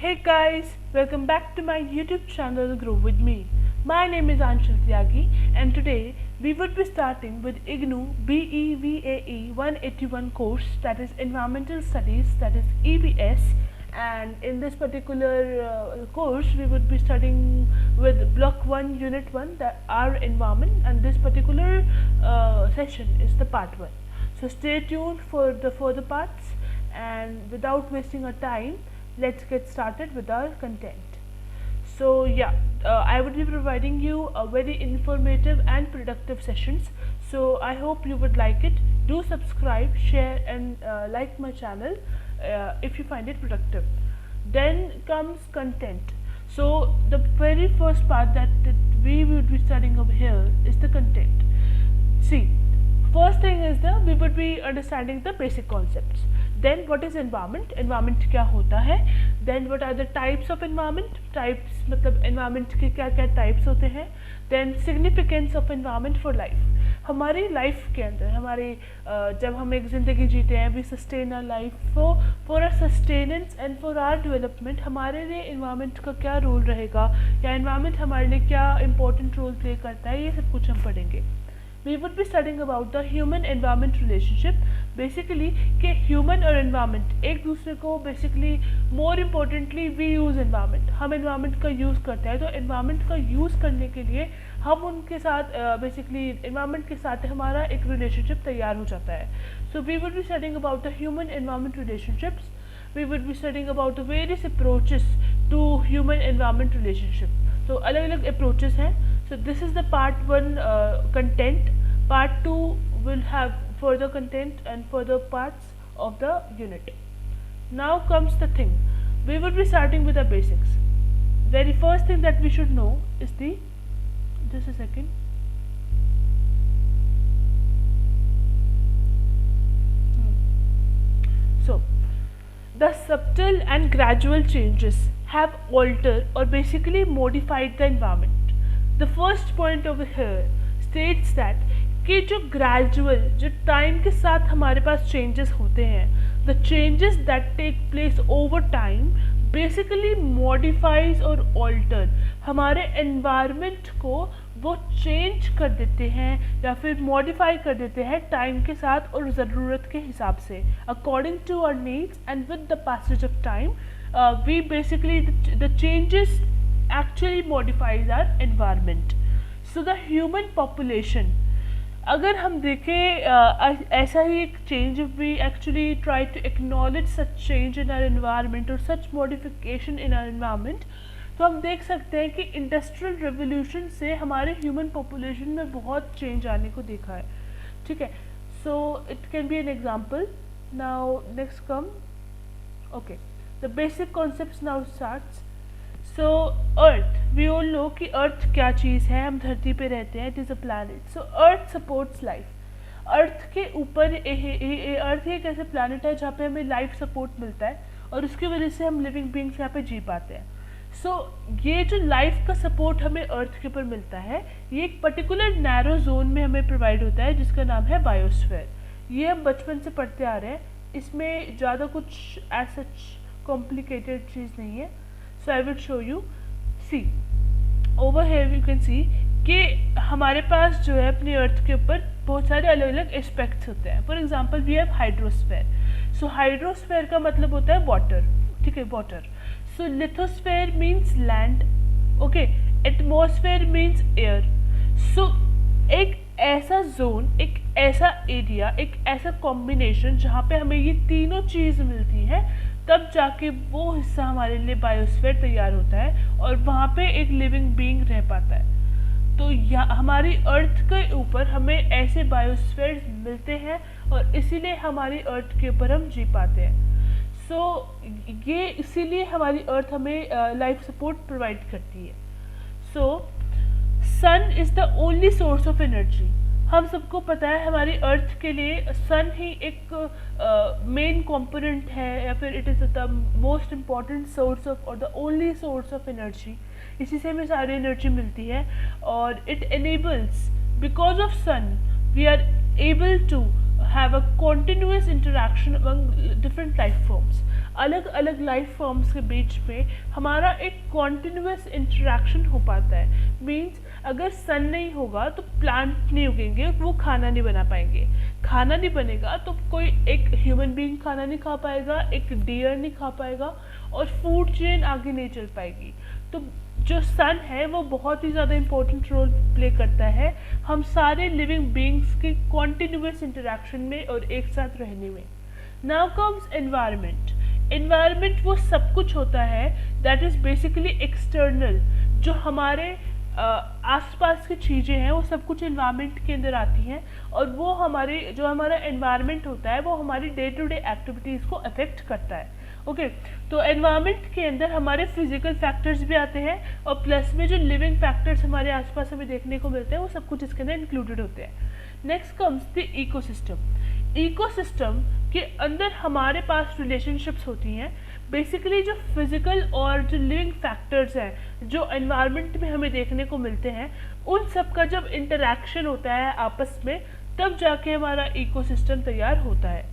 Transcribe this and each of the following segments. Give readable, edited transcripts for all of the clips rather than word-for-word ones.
Hey guys, welcome back to my YouTube channel Grow With Me. My name is Anshul Tyagi and today we would be starting with IGNOU BEVAE 181 course, that is Environmental Studies, that is EBS, and in this particular course we would be studying with Block 1 Unit 1, that our environment, and this particular session is the part 1. So stay tuned for the further parts, and without wasting our time, let's get started with our content. So I would be providing you a very informative and productive sessions, so I hope you would like it. Do subscribe, share and like my channel if you find it productive. Then comes content. So the very first part that we would be studying over here is the content. See, first thing is we would be understanding the basic concepts. Then what is environment? Environment क्या होता है? Then what are the types of environment? Types मतलब environment के क्या क्या types होते हैं? Then significance of environment for life. हमारी life के अंदर हमारी जब हम एक ज़िंदगी जीते हैं, we sustain our life for our sustenance and for our development, हमारे लिए environment का क्या role रहेगा या environment हमारे लिए क्या important role play करता है, ये सब कुछ हम पढ़ेंगे. We would be studying about the human environment relationship. Basically कि human और environment एक दूसरे को basically more importantly we use environment, हम environment का use करते हैं, तो environment का use करने के लिए हम उनके साथ basically environment के साथ हमारा एक relationship तैयार हो जाता है. So we would be studying about the human environment relationships. We would be studying about the various approaches to human environment relationship. So अलग अलग approaches हैं. So this is the part 1 content. Part 2 will have further content and further parts of the unit. Now comes the thing. We will be starting with the basics. Very first thing that we should know is just a second. So the subtle and gradual changes have altered or basically modified the environment. The first point over here states that कि जो gradual, जो time के साथ हमारे पास changes होते हैं, the changes that take place over time basically modifies और alter हमारे environment को वो change कर देते हैं या फिर modify कर देते हैं time के साथ और ज़रूरत के हिसाब से, according to our needs, and with the passage of time we basically the changes actually modifies our environment. So the human population, अगर हम देखें ऐसा ही एक change, if we actually try to acknowledge such change in our environment or such modification in our environment, तो हम देख सकते हैं कि इंडस्ट्रियल रेवोल्यूशन से हमारे ह्यूमन पॉपुलेशन में बहुत चेंज आने को देखा है. ठीक है, so it can be an example. Now next come okay the basic concepts now starts. So earth, we all know कि अर्थ क्या चीज़ है, हम धरती पे रहते हैं, it is a planet. So earth supports life. Earth के ऊपर अर्थ एक ऐसे प्लैनेट है जहाँ पे हमें लाइफ सपोर्ट मिलता है और उसकी वजह से हम लिविंग बींग्स यहाँ पे जी पाते हैं. सो ये जो लाइफ का सपोर्ट हमें अर्थ के ऊपर मिलता है, ये एक पर्टिकुलर नैरो जोन में हमें प्रोवाइड होता है जिसका नाम है बायोस्फीयर. ये हम बचपन से पढ़ते आ रहे हैं, इसमें ज़्यादा कुछ एज सच कॉम्प्लिकेटेड चीज़ नहीं है. So I will show you. See, over here you can see कि हमारे पास जो है अपनी अर्थ के ऊपर बहुत सारे अलग अलग एस्पेक्ट्स होते हैं. For example we have hydrosphere. So hydrosphere का मतलब होता है वाटर. ठीक है, water. So lithosphere means land. Okay, atmosphere means air. So एक ऐसा जोन, एक ऐसा एरिया, एक ऐसा कॉम्बिनेशन जहाँ पे हमें ये तीनों चीज़ मिलती है, तब जाके वो हिस्सा हमारे लिए बायोस्फीयर तैयार होता है और वहाँ पे एक लिविंग बीइंग रह पाता है. तो हमारी अर्थ के ऊपर हमें ऐसे बायोस्फीयर मिलते हैं और इसीलिए हमारी अर्थ के ऊपर हम जी पाते हैं. सो ये इसीलिए हमारी अर्थ हमें लाइफ सपोर्ट प्रोवाइड करती है. So sun is the only source of energy. हम सबको पता है हमारी अर्थ के लिए सन ही एक मेन कंपोनेंट है या फिर it is the most important source of और the only source of energy. इसी से हमें सारी एनर्जी मिलती है और it enables, because of sun we are able to have a continuous interaction among different life forms. अलग अलग लाइफ फॉर्म्स के बीच में हमारा एक कॉन्टिन्यूस इंटरेक्शन हो पाता है. मीन्स अगर सन नहीं होगा तो प्लांट नहीं उगेंगे, वो खाना नहीं बना पाएंगे. खाना नहीं बनेगा तो कोई एक ह्यूमन बीइंग खाना नहीं खा पाएगा, एक डियर नहीं खा पाएगा, और फूड चेन आगे नहीं चल पाएगी. तो जो सन है वो बहुत ही ज़्यादा इम्पोर्टेंट रोल प्ले करता है हम सारे लिविंग बीइंग्स के कॉन्टिन्यूस इंटरेक्शन में और एक साथ रहने में. Now comes environment. एनवायरनमेंट वो सब कुछ होता है दैट इज़ बेसिकली एक्सटर्नल. जो हमारे आसपास की चीज़ें हैं वो सब कुछ एनवायरनमेंट के अंदर आती हैं, और वो हमारे जो हमारा एनवायरनमेंट होता है वो हमारी डे टू डे एक्टिविटीज़ को अफेक्ट करता है. ओके, तो एनवायरनमेंट के अंदर हमारे फिजिकल फैक्टर्स भी आते हैं, और प्लस में जो लिविंग फैक्टर्स हमारे आसपास हमें देखने को मिलते हैं वो सब कुछ इसके अंदर इंक्लूडेड होते हैं. Next comes the ecosystem. Ecosystem के अंदर हमारे पास रिलेशनशिप्स होती हैं. बेसिकली जो फिजिकल और जो लिविंग फैक्टर्स हैं जो एनवायरनमेंट में हमें देखने को मिलते हैं, उन सब का जब इंटरेक्शन होता है आपस में, तब जाके हमारा इकोसिस्टम तैयार होता है.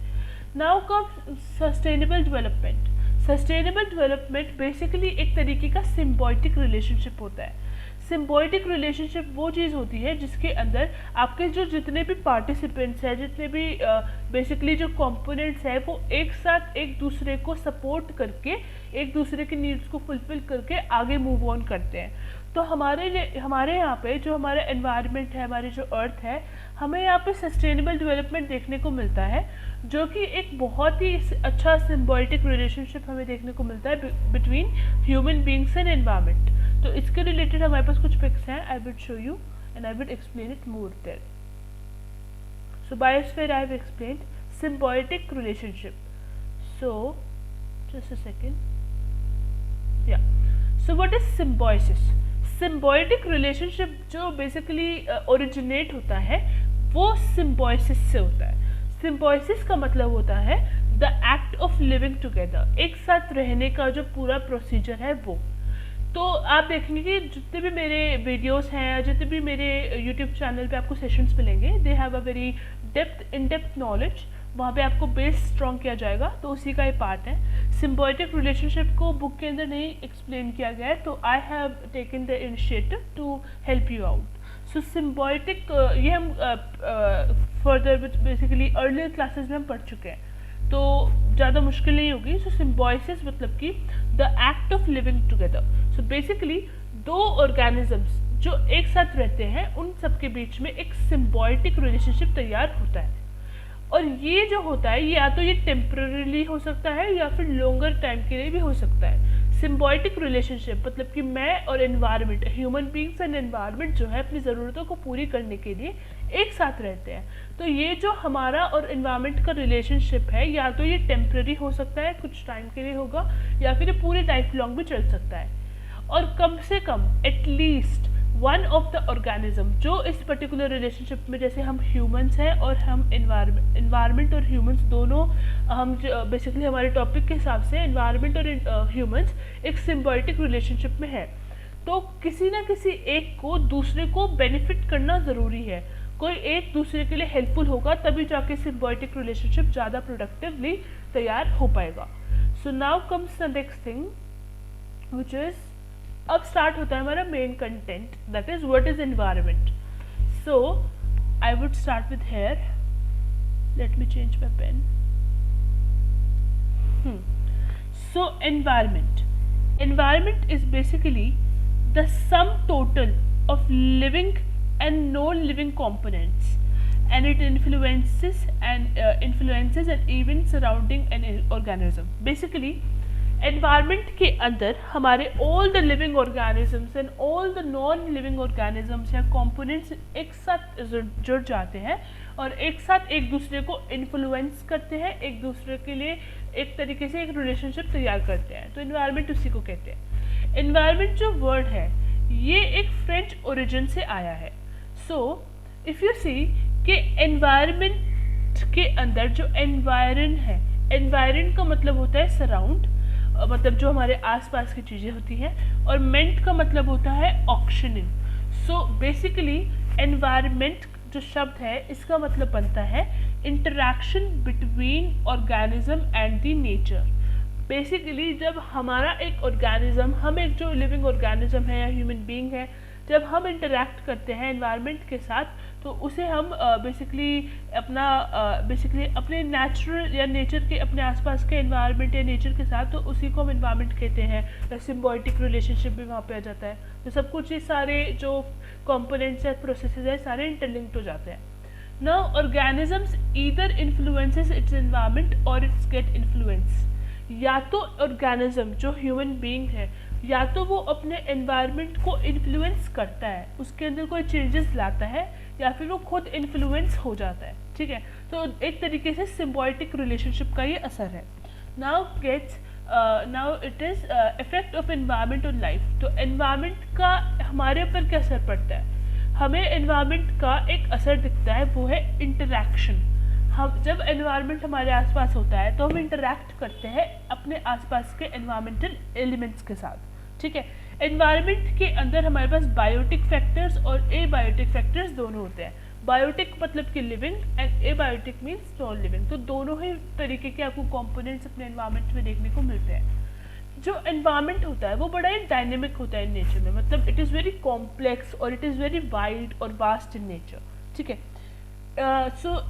Now come sustainable development. Sustainable development basically एक तरीके का सिम्बायोटिक रिलेशनशिप होता है. सिम्बायोटिक रिलेशनशिप वो चीज़ होती है जिसके अंदर आपके जो जितने भी पार्टिसिपेंट्स हैं, जितने भी बेसिकली जो कंपोनेंट्स हैं, वो एक साथ एक दूसरे को सपोर्ट करके एक दूसरे की नीड्स को फुलफिल करके आगे मूव ऑन करते हैं. तो हमारे यहाँ पे जो हमारा एनवायरनमेंट है, हमारी जो अर्थ है, हमें यहाँ पे सस्टेनेबल डेवलपमेंट देखने को मिलता है, जो कि एक बहुत ही अच्छा सिम्बायोटिक रिलेशनशिप हमें देखने को मिलता है between human beings and environment. तो इसके रिलेटेड हमारे पास कुछ पिक्स हैं. I will show you and I will explain it more there. So biosphere I have explained symbiotic relationship. So just a second. Yeah, so what is symbiosis? Symbiotic relationship जो basically originate होता है वो symbiosis से होता है. Symbiosis का मतलब होता है the act of living together, एक साथ रहने का जो पूरा प्रोसीजर है वो. तो आप देखेंगे कि जितने भी मेरे वीडियोस हैं, जितने भी मेरे यूट्यूब चैनल पे आपको सेशंस मिलेंगे, they have a very in depth knowledge. वहाँ पे आपको बेस स्ट्रॉन्ग किया जाएगा, तो उसी का ही पार्ट है. सिम्बायोटिक रिलेशनशिप को बुक के अंदर नहीं एक्सप्लेन किया गया है, तो I have taken the initiative to help you out. So symbiotic ये हम फर्दर बेसिकली अर्लियर क्लासेस में हम पढ़ चुके हैं, तो ज़्यादा मुश्किल नहीं होगी. सो सिम्बायोसिस मतलब कि the act of living together. So basically दो ऑर्गेनिजम्स जो एक साथ रहते हैं, उन सब के बीच में एक सिम्बायोटिक रिलेशनशिप तैयार होता है. और ये जो होता है या तो ये टेम्पररीली हो सकता है या फिर लॉन्गर टाइम के लिए भी हो सकता है. सिम्बायोटिक रिलेशनशिप मतलब कि मैं और environment, human beings and environment जो है अपनी ज़रूरतों को पूरी करने के लिए एक साथ रहते हैं. तो ये जो हमारा और एनवायरनमेंट का रिलेशनशिप है, या तो ये टेम्पररी हो सकता है, कुछ टाइम के लिए होगा, या फिर ये पूरे लाइफ लॉन्ग भी चल सकता है. और कम से कम at least one of the organism जो इस पर्टिकुलर रिलेशनशिप में, जैसे हम ह्यूमंस हैं और हम एनवायरनमेंट और ह्यूमंस दोनों, हम बेसिकली हमारे टॉपिक के हिसाब से एनवायरनमेंट और ह्यूमंस एक सिम्बायोटिक रिलेशनशिप में है. तो किसी ना किसी एक को दूसरे को बेनिफिट करना ज़रूरी है. कोई एक दूसरे के लिए हेल्पफुल होगा तभी जाके सिम्बायोटिक रिलेशनशिप ज़्यादा प्रोडक्टिवली तैयार हो पाएगा. So now comes the next thing which is, अब स्टार्ट होता है हमारा main content, that is what is environment. So I would start with here. Let me change my pen. So environment is basically the sum total of living and non-living components, and it influences and even surrounding an organism. Basically environment के अंदर हमारे all the living organisms and all the non-living organisms या components एक साथ जुड़ जाते हैं और एक साथ एक दूसरे को इन्फ्लुएंस करते हैं, एक दूसरे के लिए एक तरीके से एक रिलेशनशिप तैयार करते हैं. तो एनवायरनमेंट उसी को कहते हैं. एनवायरनमेंट जो वर्ड है ये एक फ्रेंच ओरिजिन से आया है. सो इफ़ यू सी कि एनवायरनमेंट के अंदर जो एनवायरन है, एनवायरन का मतलब होता है सराउंड, मतलब जो हमारे आसपास की चीज़ें होती हैं, और मेंट का मतलब होता है ऑक्शनिंग. सो बेसिकली एनवायरनमेंट जो शब्द है इसका मतलब बनता है interaction between organism and the nature. Basically जब हमारा एक ऑर्गेनिज्म, हम एक जो लिविंग ऑर्गेनिज्म है या ह्यूमन बीइंग है, जब हम इंटरैक्ट करते हैं एनवायरनमेंट के साथ, तो उसे हम बेसिकली अपने नेचुरल या नेचर के, अपने आसपास के एनवायरनमेंट या नेचर के साथ, तो उसी को हम एनवायरनमेंट कहते हैं। या सिम्बायोटिक रिलेशनशिप भी वहाँ पे आ जाता है। तो सब कुछ, ये सारे जो कंपोनेंट्स या प्रोसेसेस हैं सारे इंटरलिंक्ड हो जाते हैं। Now organisms either influences it's environment और इट्स गेट इन्फ्लुएंस। या तो ऑर्गेनिज्म जो ह्यूमन बीइंग है, या तो वो अपने एनवायरनमेंट को इन्फ्लुएंस करता है, उसके अंदर कोई चेंजेस लाता है, या फिर वो खुद इन्फ्लुएंस हो जाता है। ठीक है, तो एक तरीके से सिम्बायोटिक रिलेशनशिप का ये असर है। Now it is effect of environment on life. तो एनवायरनमेंट का हमारे ऊपर क्या असर पड़ता है? हमें एनवायरनमेंट का एक असर दिखता है, वो है इंटरैक्शन। हम जब एनवायरनमेंट हमारे आसपास होता है तो हम इंटरैक्ट करते हैं अपने आसपास के एनवायरमेंटल एलिमेंट्स के साथ। ठीक है, एनवायरनमेंट के अंदर हमारे पास बायोटिक फैक्टर्स और एबायोटिक फैक्टर्स दोनों होते हैं। बायोटिक मतलब कि living and abiotic means non living. तो दोनों ही तरीके के आपको कंपोनेंट्स अपने एनवायरनमेंट में देखने को मिलते हैं। जो एनवायरनमेंट होता है वो बड़ा ही डायनेमिक होता है इन नेचर में, मतलब इट इज़ वेरी कॉम्प्लेक्स और इट इज़ वेरी वाइड और वास्ट इन नेचर। ठीक है, सो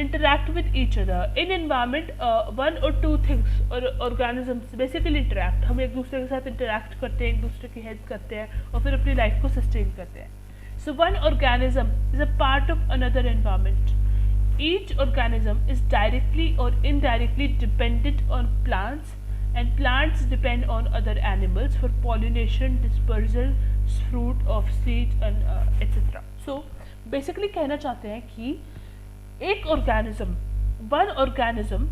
interact with each other in environment, one or two things or organisms basically interact। हम एक दूसरे के साथ interact करते हैं, एक दूसरे की हेल्प करते हैं और फिर अपनी लाइफ को सस्टेन करते हैं। So one organism is a part of another environment. Each organism is directly or indirectly dependent on plants, and plants depend on other animals for pollination, dispersal, fruit of seeds and etc. So basically कहना चाहते हैं कि एक organism, one organism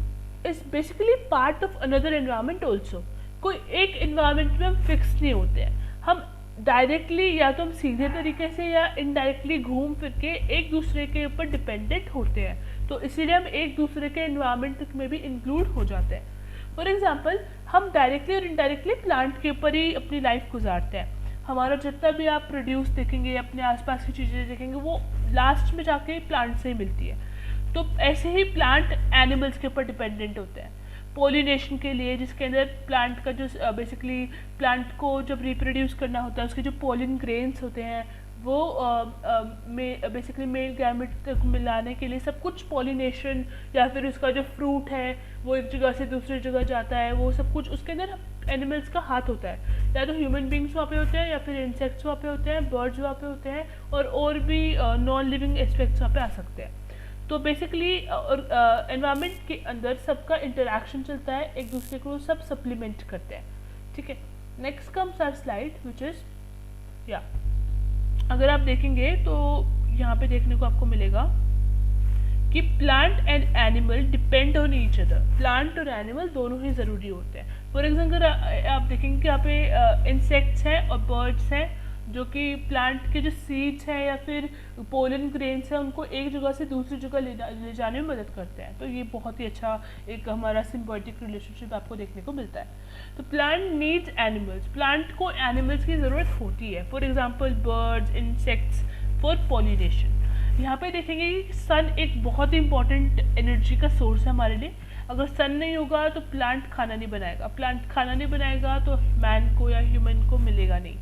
is basically part of another environment also. कोई एक environment में हम fix नहीं होते हैं, हम डायरेक्टली या तो हम सीधे तरीके से या इनडायरेक्टली घूम फिर के एक दूसरे के ऊपर डिपेंडेंट होते हैं। तो इसीलिए हम एक दूसरे के एनवायरनमेंट में भी इंक्लूड हो जाते हैं। फॉर एग्जाम्पल, हम डायरेक्टली और इनडायरेक्टली प्लांट के ऊपर ही अपनी लाइफ गुजारते हैं। हमारा जितना भी आप प्रोड्यूस देखेंगे, अपने आसपास की चीज़ें देखेंगे, वो लास्ट में जाके प्लांट से ही मिलती है। तो ऐसे ही प्लांट एनिमल्स के ऊपर डिपेंडेंट होते हैं पॉलिनेशन के लिए, जिसके अंदर प्लांट का जो बेसिकली प्लांट को जब रिप्रोड्यूस करना होता है, उसके जो पोलिन ग्रेन्स होते हैं वो बेसिकली मेल गैमेट तक मिलाने के लिए सब कुछ पॉलिनेशन, या फिर उसका जो फ्रूट है वो एक जगह से दूसरी जगह जाता है, वो सब कुछ उसके अंदर एनिमल्स का हाथ होता है। या तो ह्यूमन बींग्स वहाँ पे होते हैं, या फिर इंसेक्ट्स वहाँ पे होते हैं, बर्ड्स वहाँ पे होते हैं, और भी नॉन लिविंग एस्पेक्ट्स वहाँ पे आ सकते हैं। तो बेसिकली एनवायरनमेंट के अंदर सबका इंटरैक्शन चलता है, एक दूसरे को सब सप्लीमेंट करते हैं। ठीक है, next comes our slide which is या अगर आप देखेंगे तो यहाँ पे देखने को आपको मिलेगा कि plant and animal depend on each other. Plant और एनिमल दोनों ही ज़रूरी होते हैं। फॉर एग्जाम्पल आप देखेंगे कि यहाँ पे इंसेक्ट्स हैं और बर्ड्स हैं, जो कि प्लांट के जो सीड्स हैं या फिर पोलन ग्रेन्स हैं उनको एक जगह से दूसरी जगह ले जाने में मदद करते हैं। तो ये बहुत ही अच्छा एक हमारा सिम्बायोटिक रिलेशनशिप आपको देखने को मिलता है। तो प्लांट नीड्स एनिमल्स, प्लांट को एनिमल्स की ज़रूरत होती है। For example birds, insects for pollination. यहाँ पे देखेंगे कि सन एक बहुत ही इंपॉर्टेंट एनर्जी का सोर्स है हमारे लिए। अगर सन नहीं होगा तो प्लांट खाना नहीं बनाएगा, प्लांट खाना नहीं बनाएगा तो मैन को या ह्यूमन को मिलेगा नहीं।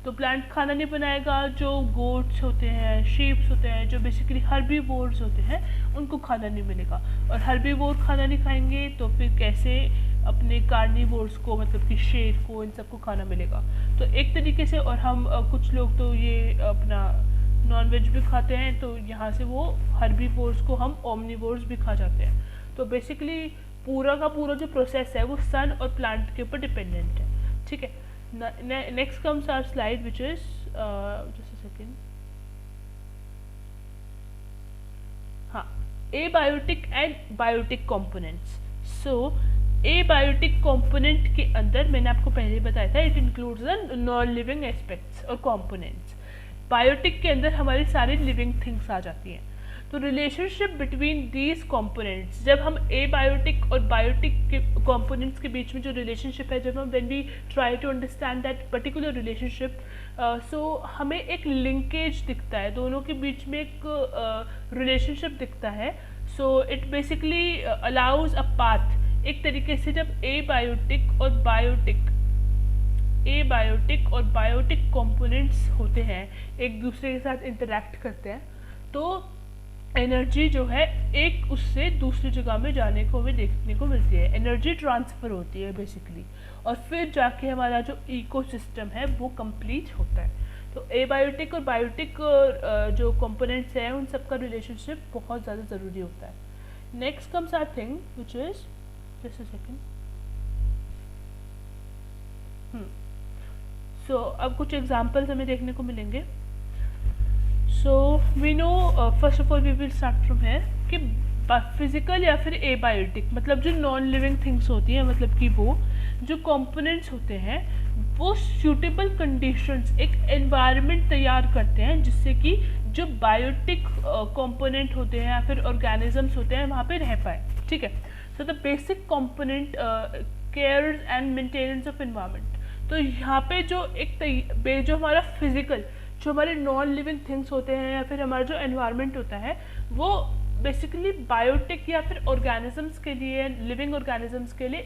तो प्लांट खाना नहीं बनाएगा, जो गोट्स होते हैं, शीप्स होते हैं, जो बेसिकली हर्बीवोर्स होते हैं, उनको खाना नहीं मिलेगा। और हर्बीवोर खाना नहीं खाएंगे तो फिर कैसे अपने कार्निवोर्स को, मतलब कि शेर को, इन सबको खाना मिलेगा। तो एक तरीके से, और हम कुछ लोग तो ये अपना नॉनवेज भी खाते हैं, तो यहाँ से वो हर्बीवोर्स को हम ओमनीवोर्स भी खा जाते हैं। तो बेसिकली पूरा का पूरा जो प्रोसेस है वो सन और प्लांट के ऊपर डिपेंडेंट है। ठीक है, next comes our slide which is just a second, हाँ, abiotic and biotic components। so abiotic component के अंदर मैंने आपको पहले बताया था, it includes the non living aspects और components। बायोटिक के अंदर हमारी सारी लिविंग थिंग्स आ जाती हैं। तो रिलेशनशिप बिटवीन दीज कंपोनेंट्स, जब हम एबायोटिक और बायोटिक के कंपोनेंट्स के बीच में जो रिलेशनशिप है, जब हम when we try to understand that particular relationship, so हमें एक लिंकेज दिखता है, दोनों के बीच में एक रिलेशनशिप दिखता है. So it basically allows a path. एक तरीके से जब एबायोटिक और बायोटिक कंपोनेंट्स होते हैं, एक दूसरे के साथ इंटरैक्ट करते हैं, तो एनर्जी जो है एक उससे दूसरी जगह में जाने को हमें देखने को मिलती है. एनर्जी ट्रांसफ़र होती है बेसिकली, और फिर जाके हमारा जो इकोसिस्टम है वो कंप्लीट होता है. तो एबायोटिक और बायोटिक जो कंपोनेंट्स हैं उन सब का रिलेशनशिप बहुत ज़्यादा ज़रूरी होता है. Next comes our thing which is just a second. So अब कुछ एग्जांपल्स हमें देखने को मिलेंगे. So we know first of all we will start from here कि फिजिकल या फिर एबायोटिक मतलब जो नॉन लिविंग थिंग्स होती हैं, मतलब कि वो जो कंपोनेंट्स होते हैं वो सूटेबल कंडीशंस, एक एनवायरनमेंट तैयार करते हैं जिससे कि जो बायोटिक कंपोनेंट होते हैं या फिर ऑर्गेनिजम्स होते हैं वहाँ पे रह पाए. ठीक है. So the basic component care and maintenance of environment. तो यहाँ पे जो एक जो हमारा फिजिकल, जो हमारे नॉन लिविंग थिंग्स होते हैं या फिर हमारा जो एनवायरनमेंट होता है वो बेसिकली बायोटिक या फिर ऑर्गेनिजम्स के लिए, लिविंग ऑर्गेनिजम्स के लिए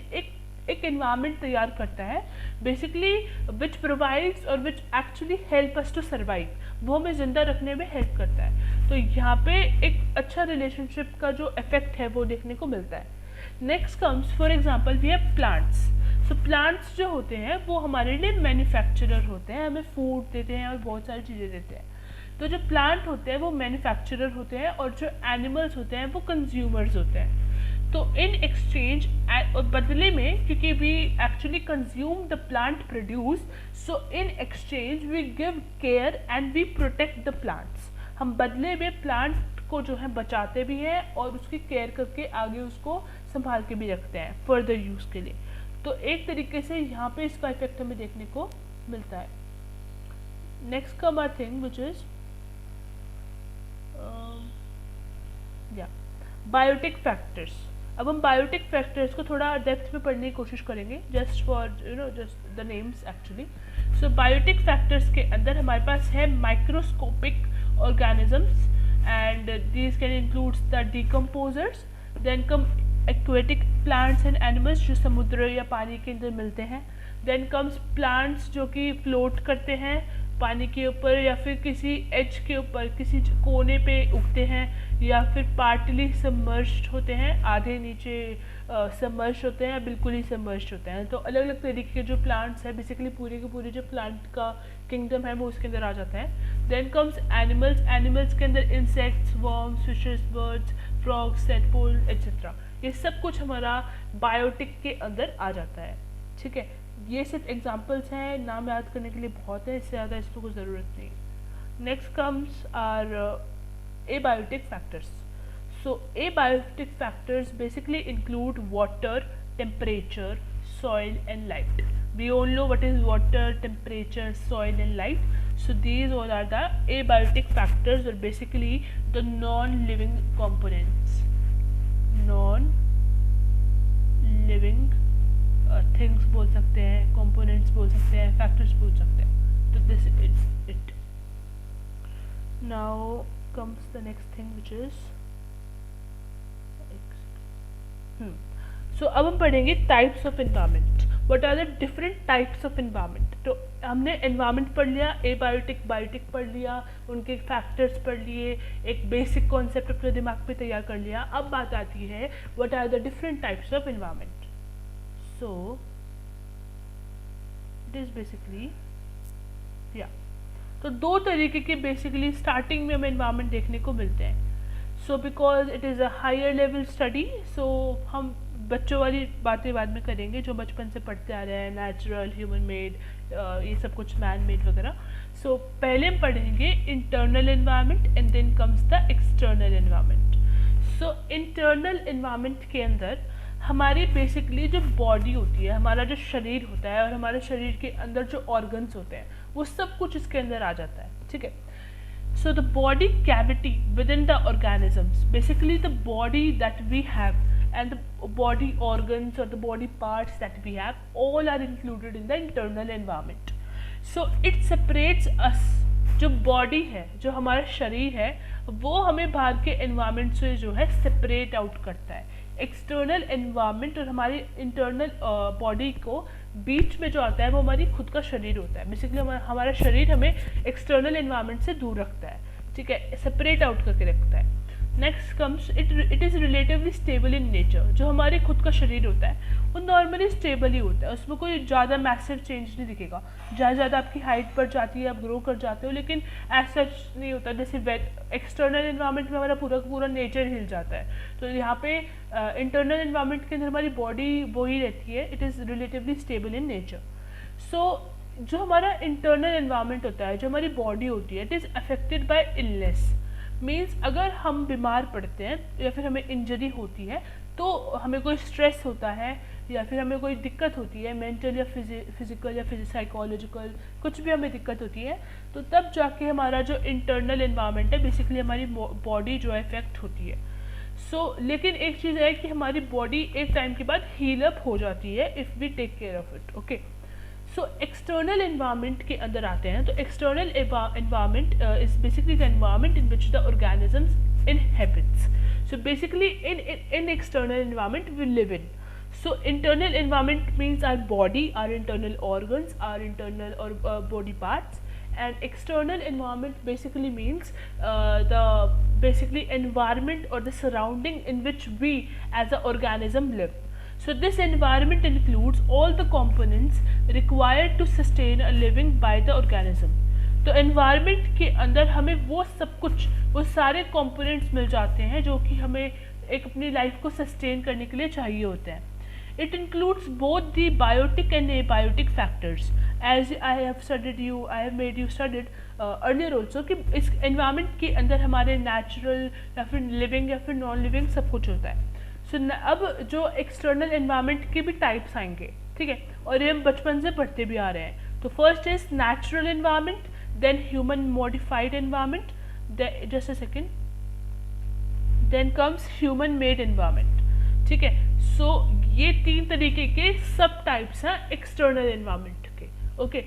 एक एनवायरनमेंट तैयार करता है बेसिकली, विच प्रोवाइड्स और which actually help us to survive. वो हमें ज़िंदा रखने में हेल्प करता है. तो यहाँ पे एक अच्छा रिलेशनशिप का जो इफेक्ट है वो देखने को मिलता है. Next comes for example we have plants. So plants जो होते हैं वो हमारे लिए मैन्युफैक्चरर होते हैं, हमें फूड देते हैं और बहुत सारी चीज़ें देते हैं. तो जो प्लांट होते हैं वो मैन्युफैक्चरर होते हैं और जो एनिमल्स होते हैं वो कंज्यूमर्स होते हैं. तो इन एक्सचेंज और बदले में, क्योंकि we actually consume the plant produce, so in exchange we give care and we protect the plants. हम बदले में प्लांट को जो है बचाते भी हैं और उसकी केयर करके आगे उसको संभाल के भी रखते हैं फर्दर यूज़ के लिए. तो एक तरीके से यहाँ पे इसका इफेक्ट हमें देखने को मिलता है. Next come our thing which is biotic factors. अब हम बायोटिक फैक्टर्स को थोड़ा डेप्थ में पढ़ने की कोशिश करेंगे, just for just the names actually. So biotic factors के अंदर हमारे पास है microscopic organisms and these can includes the decomposers. Then come aquatic plants and animals जो समुद्र या पानी के अंदर मिलते हैं. देन कम्स प्लांट्स जो कि फ्लोट करते हैं पानी के ऊपर या फिर किसी एज के ऊपर, किसी कोने पे उगते हैं या फिर पार्टली सबमर्ज्ड होते हैं, आधे नीचे सबमर्ज्ड होते हैं, बिल्कुल ही सबमर्ज्ड होते हैं. तो अलग अलग तरीके के जो प्लांट्स हैं, बेसिकली पूरे के पूरे जो प्लांट का किंगडम है वो उसके अंदर आ जाता है. Then comes animals. एनिमल्स के अंदर insects, worms, fishes, birds, frogs, tadpole etcetera. ये सब कुछ हमारा बायोटिक के अंदर आ जाता है. ठीक है. ये सिर्फ एग्जांपल्स हैं, नाम याद करने के लिए बहुत है, इससे ज़्यादा इसको कोई ज़रूरत नहीं. Next comes our abiotic factors. So abiotic factors basically include water, temperature, soil and light. We all know what is water, temperature, soil and light. So these all are the abiotic factors or basically the non-living components. Non-living things बोल सकते हैं, components बोल सकते हैं, factors बोल सकते हैं. So this is it. Now comes the next thing which is So अब हम पढ़ेंगे types of environment. What are the different types of environment? तो हमने environment पढ़ लिया, abiotic, biotic पढ़ लिया, उनके factors पढ़ लिए, एक basic concept अपने दिमाग पे तैयार कर लिया. अब बात आती है what are the different types of environment. So it is basically तो दो तरीके के बेसिकली स्टार्टिंग में हमें environment देखने को मिलते हैं. So because it is a higher level study, so हम बच्चों वाली बातें बाद में करेंगे जो बचपन से पढ़ते आ रहे हैं, नेचुरल, ह्यूमन मेड, ये सब कुछ मैन मेड वगैरह. सो पहले हम पढ़ेंगे internal environment and then comes the external environment. So internal environment के अंदर हमारी बेसिकली जो बॉडी होती है, हमारा जो शरीर होता है और हमारे शरीर के अंदर जो ऑर्गन्स होते हैं वो सब कुछ इसके अंदर आ जाता है. ठीक है. So the body cavity within the organisms, basically the body that we have and the body organs or the body parts that we have, all are included in the internal environment. So it separates us. जो body है, जो हमारा शरीर है, वो हमें बाहर के एनवायरनमेंट से जो है सेपरेट आउट करता है. एक्सटर्नल एनवायरनमेंट और हमारी इंटरनल बॉडी को बीच में जो आता है वो हमारी खुद का शरीर होता है. बेसिकली हमारा शरीर हमें एक्सटर्नल एनवायरनमेंट से दूर रखता है, ठीक है, सेपरेट आउट करके रखता है. Next comes it is relatively stable in nature. जो हमारे खुद का शरीर होता है वो नॉर्मली स्टेबल ही होता है, उसमें कोई ज़्यादा मैसिव चेंज नहीं दिखेगा. ज़्यादा आपकी हाइट बढ़ जाती है, आप ग्रो कर जाते हो, लेकिन एज सच नहीं होता. जैसे एक्सटर्नल एनवायरनमेंट में हमारा पूरा नेचर हिल जाता है, तो यहाँ पे इंटरनल एनवायरनमेंट के अंदर हमारी बॉडी वही रहती है. It is relatively stable in nature. So जो हमारा इंटरनल एनवायरनमेंट होता है, जो हमारी बॉडी होती है, it is affected by illness. Means अगर हम बीमार पड़ते हैं या फिर हमें इंजरी होती है, तो हमें कोई स्ट्रेस होता है या फिर हमें कोई दिक्कत होती है, मेंटल या फिजिकल या फिर साइकोलॉजिकल, कुछ भी हमें दिक्कत होती है, तो तब जाके हमारा जो इंटरनल एनवायरनमेंट है, बेसिकली हमारी बॉडी जो है इफेक्ट होती है. लेकिन एक चीज़ है कि हमारी बॉडी एक टाइम के बाद हील अप हो जाती है if we take care of it. Okay, so external environment के अंदर आते हैं. तो external environment is basically the environment in which the organisms inhabits. So basically in external environment we live in. So internal environment means our body, our internal organs, our internal or body parts, and external environment basically means the basically environment or the surrounding in which we as an organism live. So this environment includes all the components required to sustain a living by the organism. तो environment के अंदर हमें वो सब कुछ, वो सारे components मिल जाते हैं जो कि हमें एक अपनी लाइफ को सस्टेन करने के लिए चाहिए होते हैं. It includes both the biotic and abiotic factors. As I have made you studied earlier also कि इस एनवायरनमेंट के अंदर हमारे नेचुरल या फिर लिविंग या फिर नॉन लिविंग सब कुछ होता है. अब जो एक्सटर्नल एनवायरनमेंट के भी टाइप्स आएंगे, ठीक है, और ये हम बचपन से पढ़ते भी आ रहे हैं. तो first is natural environment, then human modified environment, just a second, then comes human made environment. ठीक है, सो ये 3 तरीके के सब टाइप्स हैं एक्सटर्नल एनवायरनमेंट के. ओके,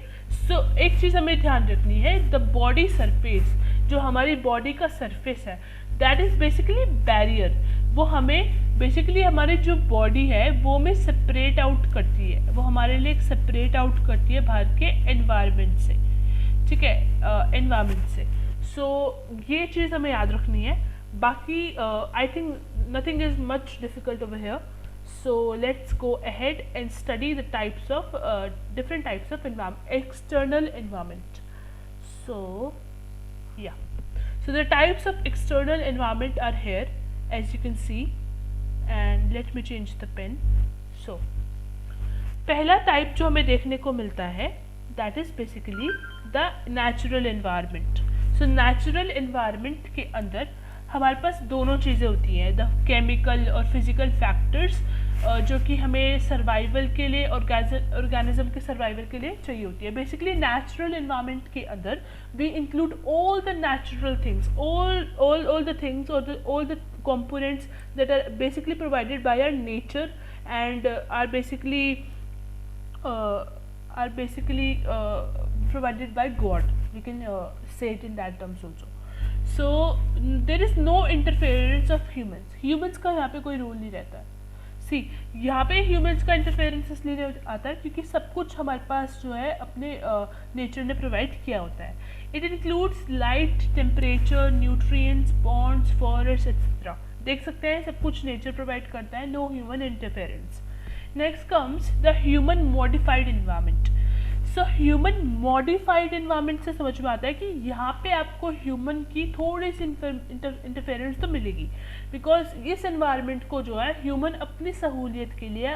सो एक चीज़ हमें ध्यान रखनी है, द बॉडी सरफेस, जो हमारी बॉडी का सरफेस है, दैट इज़ बेसिकली बैरियर. वो हमें बेसिकली हमारी जो बॉडी है वो हमें सेपरेट आउट करती है, वो हमारे लिए एक सेपरेट आउट करती है बाहर के एनवायरनमेंट से, ठीक है, एनवायरनमेंट से. सो ये चीज़ हमें याद रखनी है. बाकी I think nothing is much difficult over here. So let's go ahead and study the types of different types of external environment. So yeah, so the types of external environment are here as you can see, and let me change the pen. So पहला type जो हमें देखने को मिलता है, that is basically the natural environment. So natural environment के अंदर हमारे पास दोनों चीज़ें होती हैं, द केमिकल और फिजिकल फैक्टर्स, जो कि हमें सर्वाइवल के लिए, ऑर्गेनिज्म के सर्वाइवल के लिए चाहिए होती है. बेसिकली नेचुरल एनवायरनमेंट के अंदर we include all the natural things, all the things or all the components that are basically provided by our nature and are basically provided by God. We can say it in that terms also. So there is no interference of humans. Humans का यहाँ पे कोई role नहीं रहता है. सी, यहाँ पे humans का इंटरफेरेंस इसलिए आता है क्योंकि सब कुछ हमारे पास जो है अपने नेचर ने प्रोवाइड किया होता है. It includes light, temperature, nutrients, bonds, forest etcetera. देख सकते हैं सब कुछ नेचर प्रोवाइड करता है, no human interference. Next comes the human modified environment. So human modified environment से समझ में आता है कि यहाँ पे आपको ह्यूमन की थोड़ी सी इंटरफेरेंस तो मिलेगी, बिकॉज इस एनवायरनमेंट को जो है ह्यूमन अपनी सहूलियत के लिए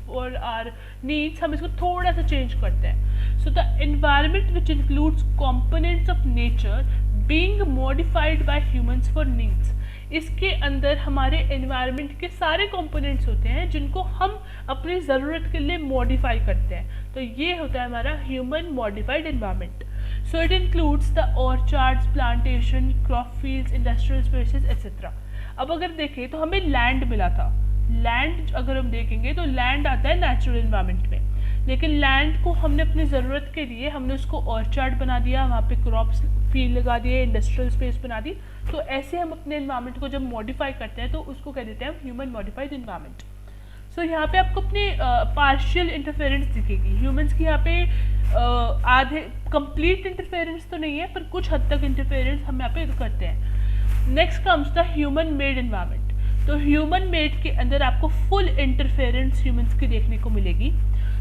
फॉर आर नीड्स हम इसको थोड़ा सा चेंज करते हैं. सो the environment which includes components of nature being modified by humans for needs. इसके अंदर हमारे एनवायरनमेंट के सारे कंपोनेंट्स होते हैं जिनको हम अपनी ज़रूरत के लिए मॉडिफाई करते हैं. तो ये होता है हमारा human modified environment. So it includes the ऑर्चार्ड्स, plantation, crop fields, industrial spaces etcetera. अब अगर देखें तो हमें लैंड मिला था, लैंड अगर हम देखेंगे तो लैंड आता है नेचुरल इन्वायरमेंट में, लेकिन लैंड को हमने अपनी ज़रूरत के लिए हमने उसको ऑर्चार्ड बना दिया, वहाँ पे क्रॉप्स फील्ड लगा दिए, इंडस्ट्रियल स्पेस बना दी। तो ऐसे हम अपने इन्वायरमेंट को जब मॉडिफाई करते हैं तो उसको कह देते हैं ह्यूमन मॉडिफाइड इन्वायरमेंट। सो यहाँ पे आपको अपने पार्शियल इंटरफेरेंस दिखेगी ह्यूमंस की, यहाँ पे आधे कंप्लीट इंटरफेरेंस तो नहीं है पर कुछ हद तक इंटरफेरेंस हम यहाँ पे करते हैं। Next comes the human made environment. तो ह्यूमन मेड के अंदर आपको फुल इंटरफेरेंस ह्यूमंस की देखने को मिलेगी।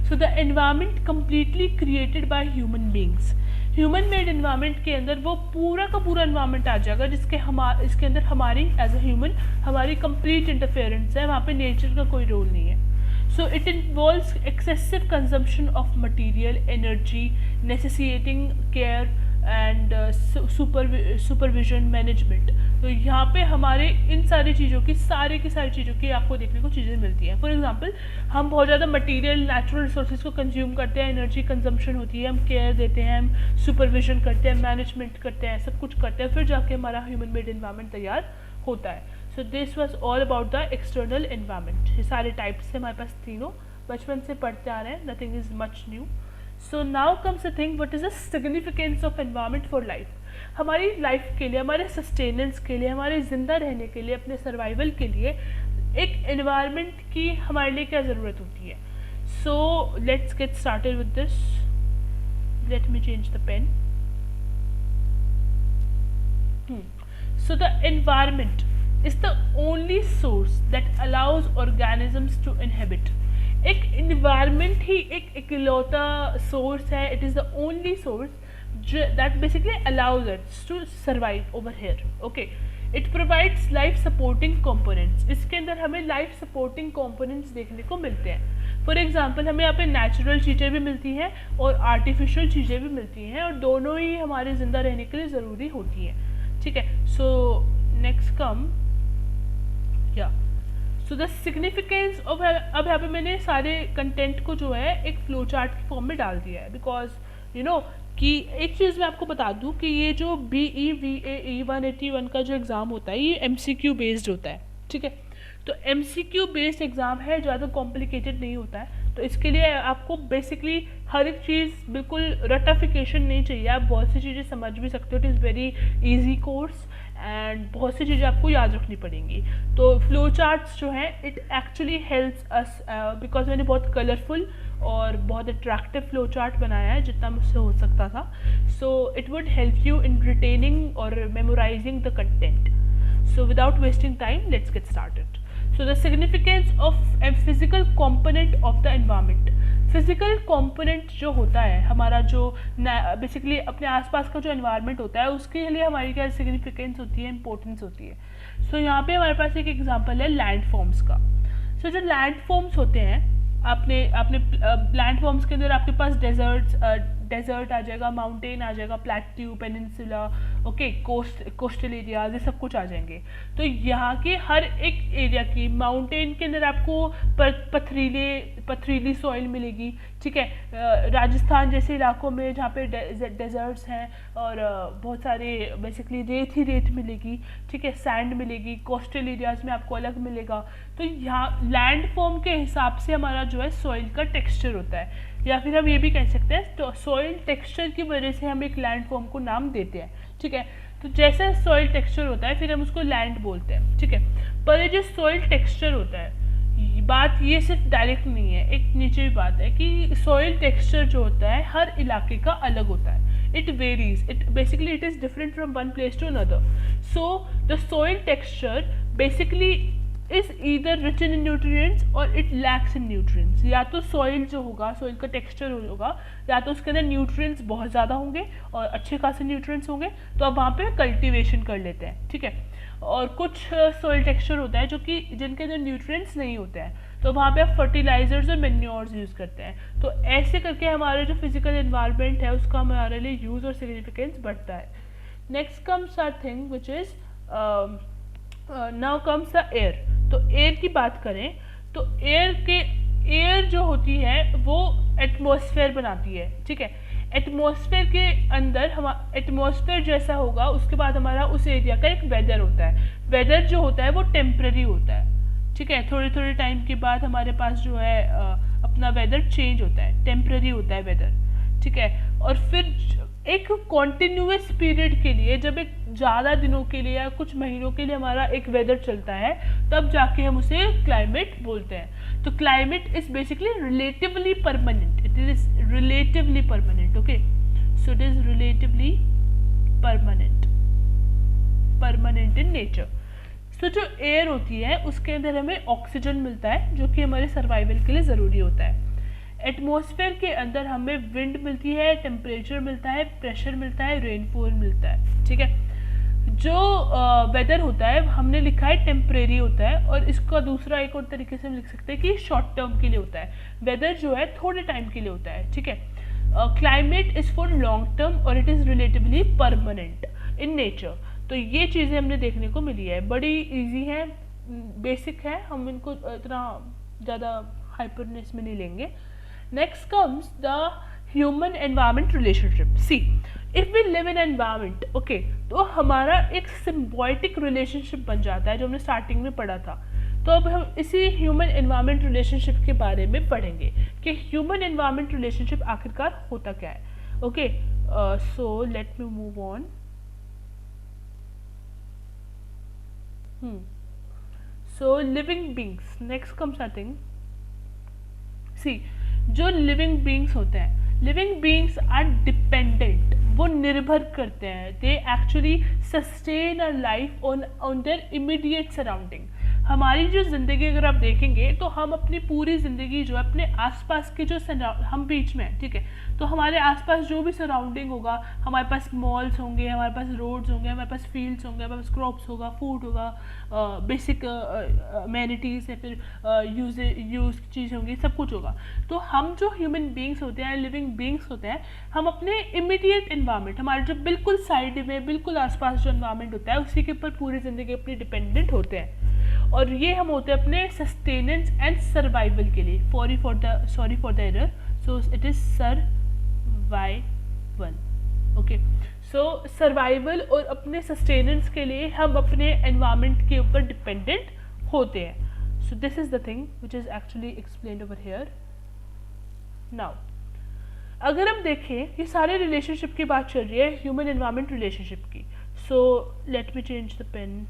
So the environment completely created by human beings. Human made environment के अंदर वो पूरा का पूरा इन्वायरमेंट आ जाएगा इसके अंदर हमारी एज अ ह्यूमन हमारी कंप्लीट इंटरफेरेंस है, वहाँ पे नेचर का कोई रोल नहीं है। So it involves excessive consumption of material, energy, necessitating care and supervision management. तो यहाँ पे हमारे इन सारी चीज़ों की सारी चीज़ों की आपको देखने को चीज़ें मिलती हैं। फॉर एग्जांपल हम बहुत ज़्यादा मटेरियल नेचुरल रिसोर्सेज को कंज्यूम करते हैं, एनर्जी कंजम्पशन होती है, हम केयर देते हैं, हम सुपरविजन करते हैं, मैनेजमेंट करते हैं, सब कुछ करते हैं, फिर जाके हमारा ह्यूमन मेड इन्वायरमेंट तैयार होता है। So this was all about the external environment. ये सारे टाइप्स से हमारे पास तीनों बचपन से पढ़ते आ रहे हैं, nothing is much new. So now comes the thing, what is the significance of environment for life. हमारी लाइफ के लिए, हमारे सस्टेनेंस के लिए, हमारे ज़िंदा रहने के लिए, अपने सर्वाइवल के लिए एक एनवायरनमेंट की हमारे लिए क्या ज़रूरत होती है। So let's get started with this. Let me change the pen. So the environment is the only source that allows organisms to inhabit। एक environment ही एक इकलौता source है, it is the only source that basically allows us to survive over here। okay, it provides life supporting components। इसके अंदर हमें life supporting components देखने को मिलते हैं। फॉर एग्जाम्पल हमें यहाँ पे नेचुरल चीज़ें भी मिलती हैं और आर्टिफिशियल चीज़ें भी मिलती हैं, और दोनों ही हमारे ज़िंदा रहने के लिए ज़रूरी होती हैं। ठीक है, so next come so the significance of, अब यहाँ पे मैंने सारे कंटेंट को जो है एक फ्लो चार्ट की फॉर्म में डाल दिया है, बिकॉज यू नो कि एक चीज़ मैं आपको बता दूँ कि ये जो BEVAE 181 का जो एग्ज़ाम होता है ये MCQ बेस्ड होता है। ठीक है, तो MCQ बेस्ड एग्ज़ाम है, ज़्यादा कॉम्प्लिकेटेड नहीं होता है। तो इसके लिए आपको बेसिकली हर एक चीज़ बिल्कुल रटाफिकेशन नहीं चाहिए, आप बहुत सी चीज़ें समझ भी सकते हो। It is very easy course and बहुत सी चीज़ें आपको याद रखनी पड़ेंगी। तो फ्लो चार्ट्स जो हैं it actually helps us, because मैंने बहुत कलरफुल और बहुत अट्रैक्टिव फ्लो चार्ट बनाया है जितना मुझसे हो सकता था। So it would help you in retaining और memorising the content. So without wasting time let's get started. So the significance of a physical component of the environment। Physical component जो होता है हमारा, जो बेसिकली अपने आसपास का जो एनवायरनमेंट होता है उसके लिए हमारी क्या सिग्निफिकेंस होती है, इंपॉर्टेंस होती है। सो यहाँ पे हमारे पास एक एग्जांपल है लैंड फॉर्म्स का। सो जो लैंड फॉर्म्स होते हैं आपने लैंड फॉर्म्स के अंदर आपके पास डेजर्ट आ जाएगा, माउंटेन आ जाएगा, plateau, peninsula, okay, coastal areas, ये सब कुछ आ जाएंगे। तो यहाँ के हर एक एरिया की, माउंटेन के अंदर आपको पथरीली सॉइल मिलेगी। ठीक है, राजस्थान जैसे इलाकों में जहाँ पे डेजर्ट्स हैं और बहुत सारे बेसिकली रेत ही रेत मिलेगी। ठीक है, सैंड मिलेगी। कोस्टल एरियाज में आपको अलग मिलेगा। तो यहाँ लैंड फॉर्म के हिसाब से हमारा जो है सॉइल का टेक्सचर होता है, या फिर हम ये भी कह सकते हैं तो सॉइल टेक्सचर की वजह से हम एक लैंड फॉर्म को नाम देते हैं। ठीक है, तो जैसा सॉइल टेक्सचर होता है फिर हम उसको लैंड बोलते हैं। ठीक है, पर ये जो सॉइल टेक्सचर होता है, बात ये सिर्फ डायरेक्ट नहीं है, एक नीचे भी बात है कि सॉइल टेक्सचर जो होता है हर इलाके का अलग होता है। It varies, it basically it is different from one place to another. So the soil texture basically is either rich in nutrients और इट लैक्स इन न्यूट्रिएंट्स। या तो सॉइल जो होगा, सॉइल का टेक्सचर होगा, या तो उसके अंदर न्यूट्रिएंट्स बहुत ज़्यादा होंगे और अच्छे खासे न्यूट्रिएंट्स होंगे, तो आप वहाँ पे कल्टीवेशन कर लेते हैं। ठीक है, और कुछ सॉइल टेक्सचर होता है जो कि जिनके अंदर न्यूट्रिएंट्स नहीं होते हैं, तो वहाँ पे आप फर्टिलाइजर्स और मैन्योर्स यूज़ करते हैं। तो ऐसे करके हमारे जो फिजिकल एनवायरनमेंट है उसका हमारे लिए यूज़ और सिग्निफिकेंस बढ़ता है। Next comes our thing which is now comes the air. तो एयर की बात करें तो एयर जो होती है वो एटमॉस्फेयर बनाती है। ठीक है, एटमॉस्फेयर के अंदर हम एटमॉस्फेयर जैसा होगा, उसके बाद हमारा उस एरिया का एक वेदर होता है। वेदर जो होता है वो टेम्पररी होता है, ठीक है। थोड़े थोड़े टाइम के बाद हमारे पास जो है अपना वेदर चेंज होता है, टेम्पररी होता है वेदर, ठीक है। और फिर एक कॉन्टिन्यूस पीरियड के लिए, जब एक ज़्यादा दिनों के लिए या कुछ महीनों के लिए हमारा एक वेदर चलता है, तब जाके हम उसे क्लाइमेट बोलते हैं। तो climate is basically relatively permanent, it is relatively permanent, okay. So it is relatively permanent, permanent in nature. So जो एयर होती है उसके अंदर हमें ऑक्सीजन मिलता है, जो कि हमारे सर्वाइवल के लिए ज़रूरी होता है। एटमॉस्फेयर के अंदर हमें विंड मिलती है, टेम्परेचर मिलता है, प्रेशर मिलता है, रेनफॉल मिलता है, ठीक है। जो वेदर होता है हमने लिखा है टेम्परेरी होता है, और इसका दूसरा एक और तरीके से हम लिख सकते हैं कि शॉर्ट टर्म के लिए होता है। वेदर जो है थोड़े टाइम के लिए होता है, ठीक है। Climate is for long term और it is relatively permanent in nature. तो ये चीज़ें हमने देखने को मिली है, बड़ी इजी है, बेसिक है, हम इनको इतना ज़्यादा हाइपरनेस में नहीं लेंगे। Next comes the human environment relationship. See, if we live in environment, okay, तो हमारा एक symbiotic relationship बन जाता है, जो हमने स्टार्टिंग में पढ़ा था। तो अब हम इसी ह्यूमन एनवायरनमेंट रिलेशनशिप के बारे में पढ़ेंगे कि ह्यूमन एनवायरनमेंट रिलेशनशिप आखिरकार होता क्या है, okay. So let me move on. So living beings, next comes I think. See, जो लिविंग बींग्स होते हैं, लिविंग बींग्स आर डिपेंडेंट, वो निर्भर करते हैं, they actually sustain a life on their immediate surrounding. हमारी जो ज़िंदगी अगर आप देखेंगे तो हम अपनी पूरी ज़िंदगी जो है अपने आसपास के जो हम बीच में, ठीक है, तो हमारे आसपास जो भी सराउंडिंग होगा, हमारे पास मॉल्स होंगे, हमारे पास रोड्स होंगे, हमारे पास फील्ड्स होंगे, हमारे पास क्रॉप्स होगा, फूड होगा, बेसिक अमेनिटीज़ या फिर यूज चीज़ होंगी, सब कुछ होगा। तो हम जो ह्यूमन बींग्स होते हैं, लिविंग बींग्स होते हैं, हम अपने इमीडिएट इन्वायरमेंट, हमारे जो बिल्कुल साइड में, बिल्कुल आसपास जो इन्वायरमेंट होता है, उसी के ऊपर पूरी ज़िंदगी अपनी डिपेंडेंट होते हैं। और ये हम होते हैं अपने सस्टेनेंस एंड सर्वाइवल के लिए। Sorry for the error, so it is survival, okay. So survival और अपने सस्टेनेंस के लिए हम अपने एनवायरनमेंट के ऊपर डिपेंडेंट होते हैं। So this is the thing which is actually explained over here. Now अगर हम देखें, ये सारे रिलेशनशिप की बात चल रही है, ह्यूमन एनवायरनमेंट रिलेशनशिप की। So let me change the pen.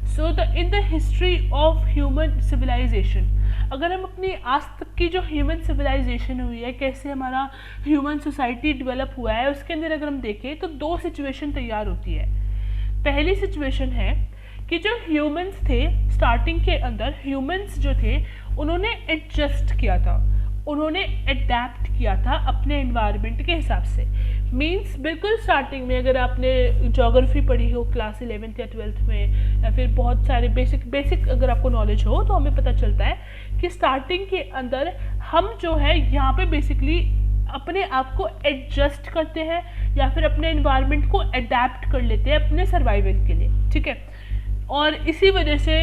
So in the history of human civilization, अगर हम अपनी आज तक की जो ह्यूमन सिविलाइजेशन हुई है, कैसे हमारा ह्यूमन सोसाइटी डेवलप हुआ है, उसके अंदर अगर हम देखें तो दो सिचुएशन तैयार होती है। पहली सिचुएशन है कि जो ह्यूमंस थे स्टार्टिंग के अंदर, ह्यूमंस जो थे उन्होंने एडजस्ट किया था, उन्होंने अडेप्ट किया था अपने एनवायरनमेंट के हिसाब से। मींस बिल्कुल स्टार्टिंग में अगर आपने ज्योग्राफी पढ़ी हो क्लास 11th या 12th में, या फिर बहुत सारे बेसिक अगर आपको नॉलेज हो, तो हमें पता चलता है कि स्टार्टिंग के अंदर हम जो है यहाँ पे बेसिकली अपने आप को एडजस्ट करते हैं या फिर अपने एनवायरनमेंट को अडेप्ट कर लेते हैं अपने सर्वाइवल के लिए, ठीक है। और इसी वजह से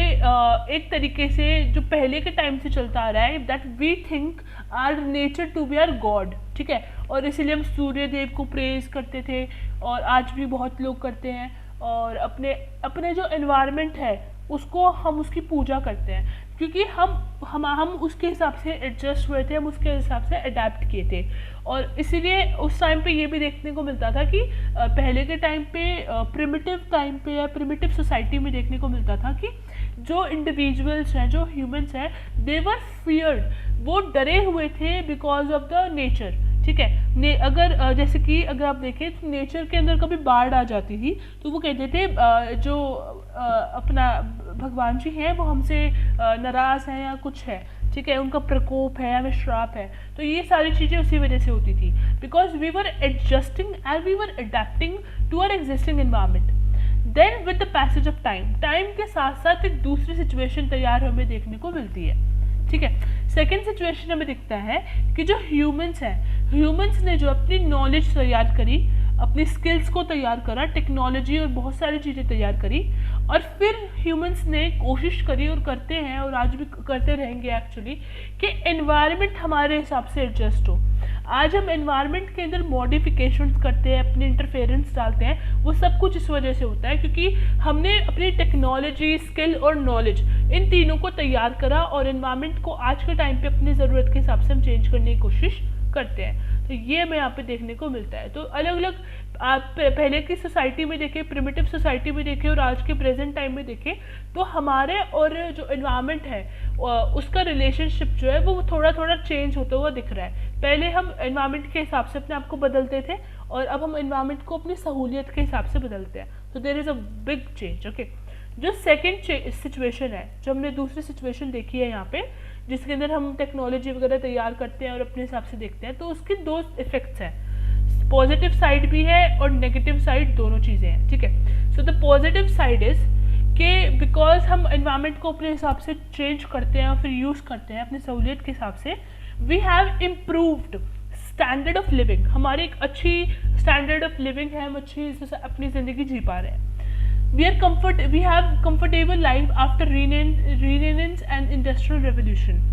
एक तरीके से जो पहले के टाइम से चलता आ रहा है, that we think our nature to be our god, ठीक है। और इसीलिए हम सूर्य देव को प्रेज करते थे, और आज भी बहुत लोग करते हैं, और अपने जो एनवायरनमेंट है उसको हम उसकी पूजा करते हैं, क्योंकि हम उसके हिसाब से एडजस्ट हुए थे, हम उसके हिसाब से अडेप्ट किए थे। और इसीलिए उस टाइम पे ये भी देखने को मिलता था कि पहले के टाइम पे, प्रिमिटिव टाइम पे या प्रिमिटिव सोसाइटी में देखने को मिलता था कि जो इंडिविजुअल्स हैं, जो ह्यूमंस हैं, दे वर फियर्ड, वो डरे हुए थे बिकॉज ऑफ द नेचर, ठीक है। अगर जैसे कि अगर आप देखें तो नेचर के अंदर कभी बाढ़ आ जाती थी तो वो कहते थे जो अपना भगवान जी हैं वो हमसे नाराज़ हैं या कुछ है, ठीक है, उनका प्रकोप है या फिर श्राप है। तो ये सारी चीज़ें उसी वजह से होती थी, because we were adjusting and we were adapting to our existing environment. Then with the passage of time के साथ साथ एक दूसरी सिचुएशन तैयार हमें देखने को मिलती है, ठीक है। सेकेंड सिचुएशन हमें दिखता है कि जो ह्यूमंस हैं, ह्यूमंस ने जो अपनी नॉलेज तैयार करी, अपनी स्किल्स को तैयार करा, टेक्नोलॉजी और बहुत सारी चीज़ें तैयार करी, और फिर ह्यूमंस ने कोशिश करी और करते हैं और आज भी करते रहेंगे एक्चुअली कि एनवायरनमेंट हमारे हिसाब से एडजस्ट हो। आज हम एनवायरनमेंट के अंदर मॉडिफिकेशंस करते हैं, अपने इंटरफेरेंस डालते हैं, वो सब कुछ इस वजह से होता है क्योंकि हमने अपनी टेक्नोलॉजी, स्किल और नॉलेज इन तीनों को तैयार करा और एनवायरनमेंट को आज के टाइम पे अपनी ज़रूरत के हिसाब से हम चेंज करने की कोशिश करते हैं। तो ये हमें यहाँ पे देखने को मिलता है। तो अलग अलग आप पहले की सोसाइटी में देखें, प्रिमिटिव सोसाइटी में देखें और आज के प्रेजेंट टाइम में देखें, तो हमारे और जो एनवायरनमेंट है उसका रिलेशनशिप जो है वो थोड़ा थोड़ा चेंज होता हुआ दिख रहा है। पहले हम एनवायरनमेंट के हिसाब से अपने आप को बदलते थे और अब हम एनवायरनमेंट को अपनी सहूलियत के हिसाब से बदलते हैं। तो there is a big change. Okay, जो सेकेंड सिचुएशन है, जो हमने दूसरी सिचुएशन देखी है यहाँ पे, जिसके अंदर हम टेक्नोलॉजी वगैरह तैयार करते हैं और अपने हिसाब से देखते हैं, तो उसके दो इफेक्ट्स हैं, पॉजिटिव साइड भी है और नेगेटिव साइड, दोनों चीज़ें हैं। ठीक है, so the positive side is कि बिकॉज हम एनवायरनमेंट को अपने हिसाब से चेंज करते हैं और फिर यूज़ करते हैं अपनी सहूलियत के हिसाब से, we have improved standard of living. हमारी एक अच्छी स्टैंडर्ड ऑफ लिविंग है, हम अच्छी अपनी ज़िंदगी जी पा रहे हैं। we have comfortable life after renaissance and industrial revolution।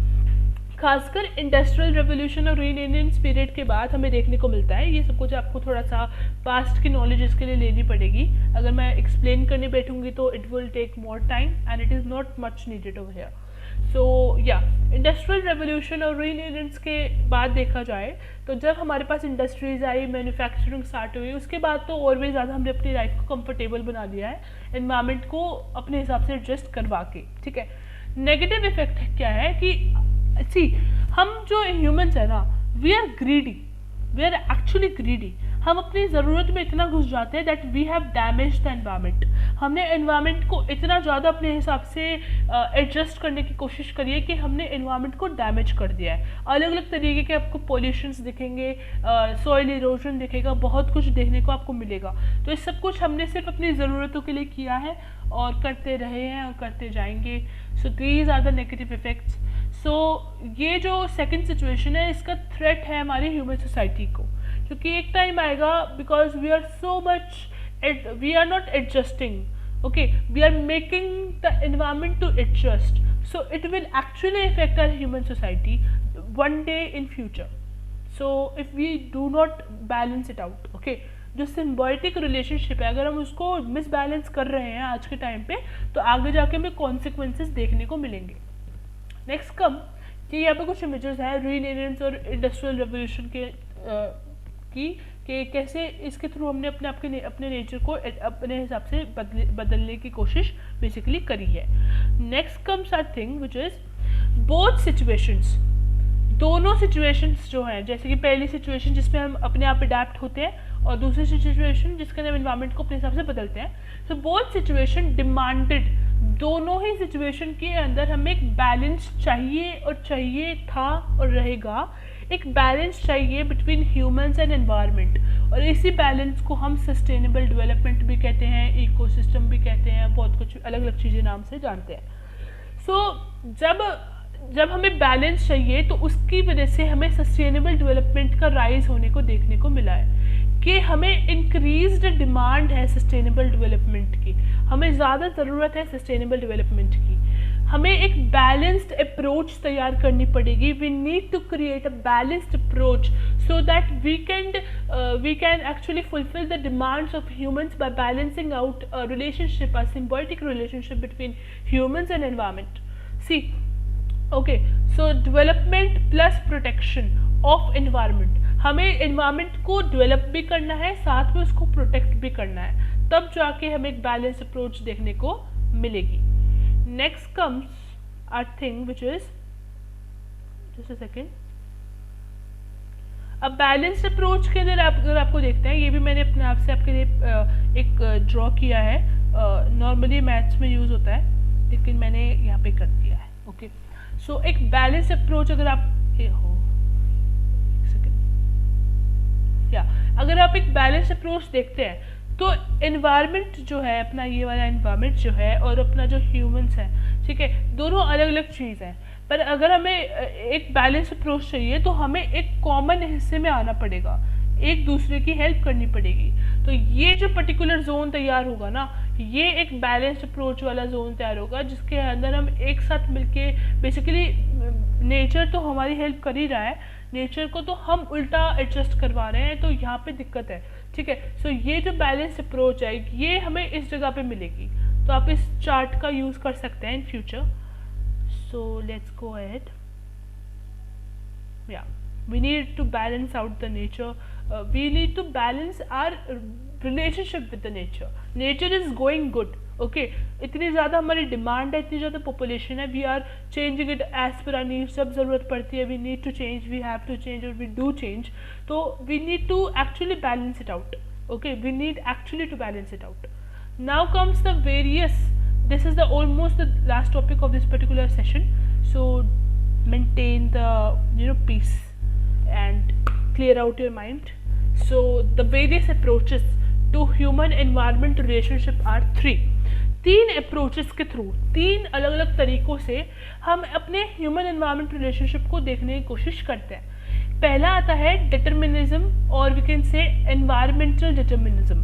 खासकर इंडस्ट्रियल रेवोल्यूशन और रीनेनेंस पीरियड के बाद हमें देखने को मिलता है। ये सब कुछ आपको थोड़ा सा पास्ट की नॉलेज इसके लिए लेनी पड़ेगी। अगर मैं एक्सप्लेन करने बैठूंगी तो it will take more time and it is not much needed over here. So yeah industrial revolution और रीनेनेंस के बाद देखा जाए तो जब हमारे पास इंडस्ट्रीज आई, मैन्युफैक्चरिंग स्टार्ट हुई, उसके बाद तो और भी ज़्यादा हमने अपनी लाइफ को कंफर्टेबल बना दिया है एनवायरनमेंट को अपने हिसाब से एडजस्ट करवा के। ठीक है, नेगेटिव इफेक्ट क्या है कि सी हम जो ह्यूमंस है ना, वी आर एक्चुअली ग्रीडी। हम अपनी ज़रूरत में इतना घुस जाते हैं that we have damage the environment. हमने एनवायरनमेंट को इतना ज़्यादा अपने हिसाब से एडजस्ट करने की कोशिश करी है कि हमने एनवायरनमेंट को डैमेज कर दिया है। अलग अलग तरीके के आपको पॉल्यूशंस दिखेंगे, सॉइल इरोजन दिखेगा, बहुत कुछ देखने को आपको मिलेगा। तो ये सब कुछ हमने सिर्फ अपनी ज़रूरतों के लिए किया है और करते रहे हैं और करते जाएंगे। So these are the negative effects. So ये जो सेकंड सिचुएशन है, इसका थ्रेट है हमारी ह्यूमन सोसाइटी को, क्योंकि एक टाइम आएगा because we are so much we are not adjusting, okay, we are making the environment to adjust, so it will actually effect our human society one day in future. So if we do not balance it out, okay, जो symbiotic relationship है अगर हम उसको misbalance कर रहे हैं आज के टाइम पे, तो आगे जाके हमें कॉन्सिक्वेंसेस देखने को मिलेंगे। नेक्स्ट कम कि यहाँ पे कुछ इमेजेस हैं रीनेनेंस और इंडस्ट्रियल रेवोल्यूशन के कैसे इसके थ्रू हमने अपने नेचर को अपने हिसाब से बदलने की कोशिश बेसिकली करी है। Next comes our thing which is both situations. दोनों सिचुएशंस जो हैं, जैसे कि पहली सिचुएशन जिसमें हम अपने आप अडेप्ट होते हैं और दूसरी सिचुएशन जिसके अंदर एनवायरनमेंट को अपने हिसाब से बदलते हैं, तो बोथ सिचुएशन डिमांडेड, दोनों ही सिचुएशन के अंदर हमें एक बैलेंस चाहिए और चाहिए था और रहेगा। एक बैलेंस चाहिए बिटवीन ह्यूमंस एंड एनवायरनमेंट, और इसी बैलेंस को हम सस्टेनेबल डेवलपमेंट भी कहते हैं, इकोसिस्टम भी कहते हैं, बहुत कुछ अलग अलग चीज़ें नाम से जानते हैं। जब हमें बैलेंस चाहिए तो उसकी वजह से हमें सस्टेनेबल डेवलपमेंट का राइज होने को देखने को मिला है कि हमें इंक्रीज्ड डिमांड है सस्टेनेबल डेवलपमेंट की, हमें ज़्यादा ज़रूरत है सस्टेनेबल डेवलपमेंट की। हमें एक बैलेंस्ड अप्रोच तैयार करनी पड़ेगी। We need to create a balanced approach so that we can actually fulfil the demands of humans by balancing out a relationship, a symbiotic relationship between humans and environment. See okay, so development plus protection of environment, हमें environment को develop भी करना है, साथ में उसको protect भी करना है, तब जाके हमें एक बैलेंस अप्रोच देखने को मिलेगी। Next comes our thing which is just a second, अब बैलेंस्ड अप्रोच के अंदर अगर आपको देखते हैं, ये भी मैंने अपने आप से आपके लिए एक ड्रॉ किया है, नॉर्मली मैथ्स में यूज़ होता है लेकिन मैंने यहाँ पे कर दिया है। ओके, सो एक बैलेंस अप्रोच अगर आप अगर आप एक बैलेंस अप्रोच देखते हैं तो एनवायरनमेंट जो है, अपना ये वाला एनवायरनमेंट जो है और अपना जो ह्यूमंस है, ठीक है, दोनों अलग अलग चीज़ हैं, पर अगर हमें एक बैलेंस अप्रोच चाहिए तो हमें एक कॉमन हिस्से में आना पड़ेगा, एक दूसरे की हेल्प करनी पड़ेगी। तो ये जो पर्टिकुलर जोन तैयार होगा ना, ये एक बैलेंस अप्रोच वाला जोन तैयार होगा जिसके अंदर हम एक साथ मिलके, बेसिकली नेचर तो हमारी हेल्प कर ही रहा है, नेचर को तो हम उल्टा एडजस्ट करवा रहे हैं, तो यहाँ पे दिक्कत है, ठीक है। सो ये जो बैलेंस अप्रोच है ये हमें इस जगह पे मिलेगी, तो आप इस चार्ट का यूज़ कर सकते हैं इन future. So let's go ahead. या we need to balance out the nature, we need to balance our relationship with the nature is going good, okay। इतनी ज़्यादा हमारी डिमांड है, इतनी ज़्यादा पॉपुलेशन है, we are changing it as per our need, सब ज़रूरत पड़ती है, we need to change, we have to change और वी डू चेंज, तो we need to actually balance it out, okay, we need actually to balance it out। Now comes the various, this is the almost the last topic of this particular session, so maintain the peace and clear out your mind। So the various approaches to human environment relationship are 3 approaches के through, 3 अलग अलग तरीक़ों से हम अपने human environment relationship को देखने की कोशिश करते हैं। पहला आता है डिटर्मिनिज्म, और we can say environmental determinism,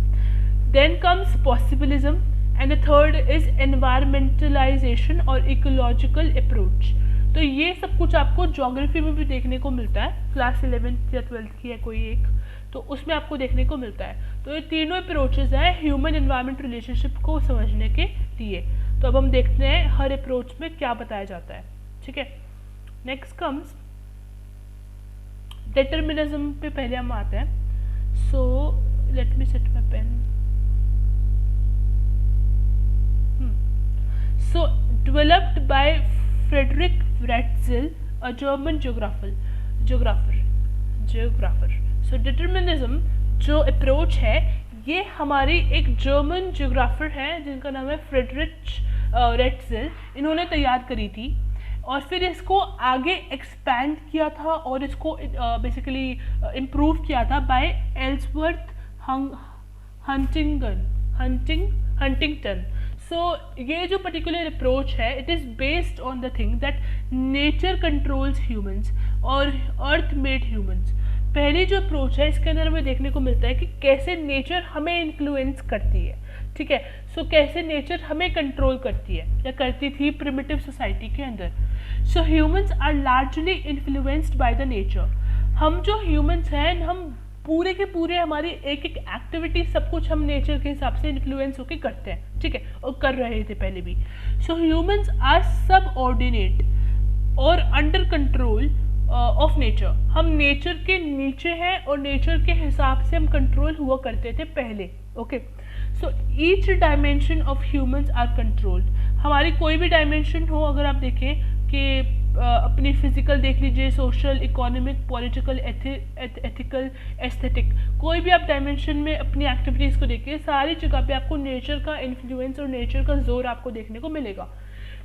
then comes possibilism, and the third is environmentalization और इकोलॉजिकल अप्रोच। तो ये सब कुछ आपको ज्योग्राफी में भी देखने को मिलता है, क्लास 11th या 12th की है कोई एक, तो उसमें आपको देखने को मिलता है। तो ये तीनों अप्रोचेज हैं ह्यूमन एनवायरनमेंट रिलेशनशिप को समझने के लिए। तो अब हम देखते हैं हर अप्रोच में क्या बताया जाता है, ठीक है। नेक्स्ट कम्स डिटर्मिनिज्म पे पहले हम आते हैं। So let me set my pen. So developed by Frederick Ratzel, a German geographer। So determinism जो अप्रोच है ये हमारी एक जर्मन जियोग्राफर है जिनका नाम है फ्रेडरिक रेटजेल, इन्होंने तैयार करी थी और फिर इसको आगे एक्सपैंड किया था और इसको बेसिकली इम्प्रूव किया था बाय एल्सवर्थ हंटिंगटन। सो ये जो पर्टिकुलर अप्रोच है it is based on the thing that nature controls humans और अर्थ मेड ह्यूमंस। पहली जो अप्रोच है इसके अंदर हमें देखने को मिलता है कि कैसे नेचर हमें इन्फ्लुएंस करती है, ठीक है। सो कैसे नेचर हमें कंट्रोल करती है या करती थी प्रिमिटिव सोसाइटी के अंदर। So humans are largely influenced by the nature. हम जो ह्यूमंस हैं हम पूरे के पूरे हमारी एक एक एक्टिविटी सब कुछ हम नेचर के हिसाब से इन्फ्लुएंस होकर करते हैं, ठीक है, और कर रहे थे पहले भी। सो ह्यूमंस आर सब ऑर्डिनेट और अंडर कंट्रोल ऑफ नेचर। हम नेचर के नीचे हैं और नेचर के हिसाब से हम कंट्रोल हुआ करते थे पहले, okay. So each dimension of humans are controlled. हमारी कोई भी डायमेंशन हो, अगर आप देखें कि अपनी फिजिकल देख लीजिए, social, economic, political, ethical, aesthetic, कोई भी आप डायमेंशन में अपनी एक्टिविटीज़ को देखिए, सारी जगह पे आपको नेचर का इन्फ्लुएंस और नेचर का जोर आपको देखने को मिलेगा।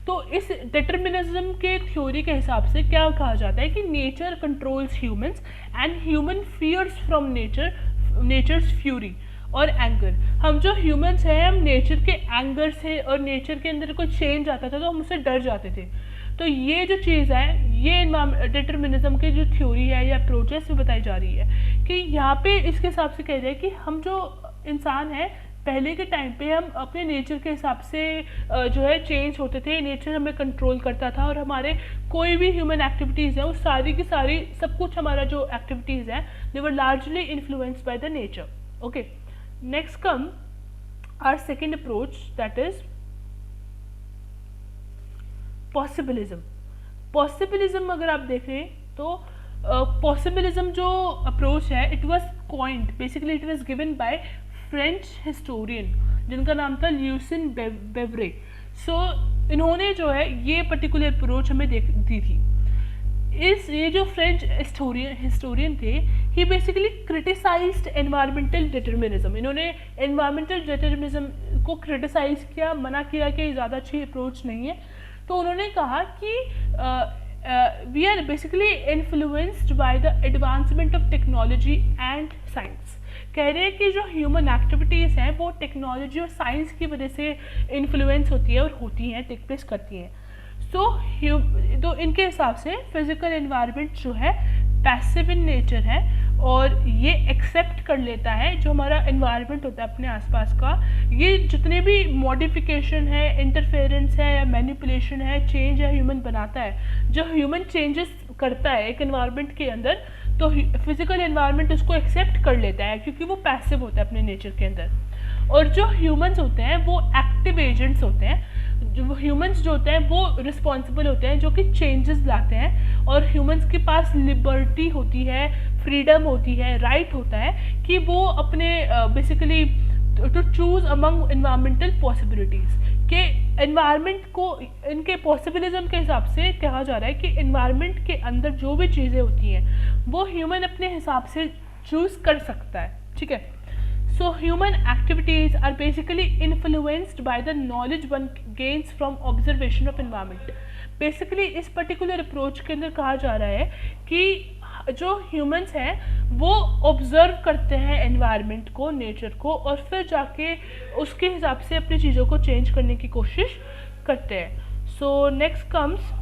तो इस डिटर्मिनिज्म के थ्योरी के हिसाब से क्या कहा जाता है कि nature controls humans and human fears from nature's fury और एंगर। हम जो ह्यूमंस हैं हम नेचर के एंगर से और नेचर के अंदर कोई चेंज आता था तो हम उससे डर जाते थे। तो ये जो चीज़ है ये डिटर्मिनिज्म की जो थ्योरी है या प्रोसेस में बताई जा रही है कि यहाँ पे इसके हिसाब से कह रहे हैं कि हम जो इंसान हैं पहले के टाइम पे हम अपने नेचर के हिसाब से जो है चेंज होते थे, नेचर हमें कंट्रोल करता था और हमारे कोई भी ह्यूमन एक्टिविटीज़ हैं वो सारी की सारी सब कुछ हमारा जो एक्टिविटीज़ हैं they were largely influenced by the nature, okay. Next come our second approach that is possibilism. Possibilism अगर आप देखें तो पॉसिबिलिज्म जो अप्रोच है it was coined, basically it was given by French historian जिनका नाम था ल्यूसिन बेवरे। सो इन्होंने जो है ये पर्टिकुलर अप्रोच हमें दी थी। ये जो फ्रेंच हिस्टोरियन थे ही बेसिकली क्रिटिसाइज्ड एनवायरमेंटल डिटर्मिनिज्म। इन्होंने एनवायरमेंटल डिटर्मिनिज्म को क्रिटिसाइज किया, मना किया कि ज़्यादा अच्छी अप्रोच नहीं है। तो उन्होंने कहा कि we are basically influenced by the advancement of technology and science. कह रहे हैं कि जो ह्यूमन एक्टिविटीज़ हैं वो टेक्नोलॉजी और साइंस की वजह से इन्फ्लुएंस होती है और होती हैं, टेक प्लेस करती हैं। तो इनके हिसाब से फिजिकल एनवायरनमेंट जो है पैसिव इन नेचर है और ये एक्सेप्ट कर लेता है जो हमारा एनवायरनमेंट होता है अपने आसपास का, ये जितने भी मॉडिफिकेशन है, इंटरफेरेंस है या मैनिपुलेशन है, चेंज है ह्यूमन बनाता है। जो ह्यूमन चेंजेस करता है एक एनवायरनमेंट के अंदर, तो फिजिकल एनवायरनमेंट उसको एक्सेप्ट कर लेता है क्योंकि वो पैसिव होता है अपने नेचर के अंदर। और जो ह्यूमंस होते हैं वो एक्टिव एजेंट्स होते हैं। जो ह्यूमंस जो होते हैं वो रिस्पॉन्सिबल होते हैं, जो कि चेंजेस लाते हैं। और ह्यूमंस के पास लिबर्टी होती है, फ्रीडम होती है, राइट होता है कि वो अपने basically to choose among environmental possibilities के एनवायरनमेंट को इनके पॉसिबिलिज्म के हिसाब से कहा जा रहा है कि एनवायरनमेंट के अंदर जो भी चीज़ें होती हैं वो ह्यूमन अपने हिसाब से चूज़ कर सकता है। ठीक है। So human activities are basically influenced by the knowledge one gains from observation of environment. Basically इस particular approach के अंदर कहा जा रहा है कि जो humans हैं वो observe करते हैं environment को, nature को, और फिर जाके उसके हिसाब से अपनी चीज़ों को change करने की कोशिश करते हैं। So next comes,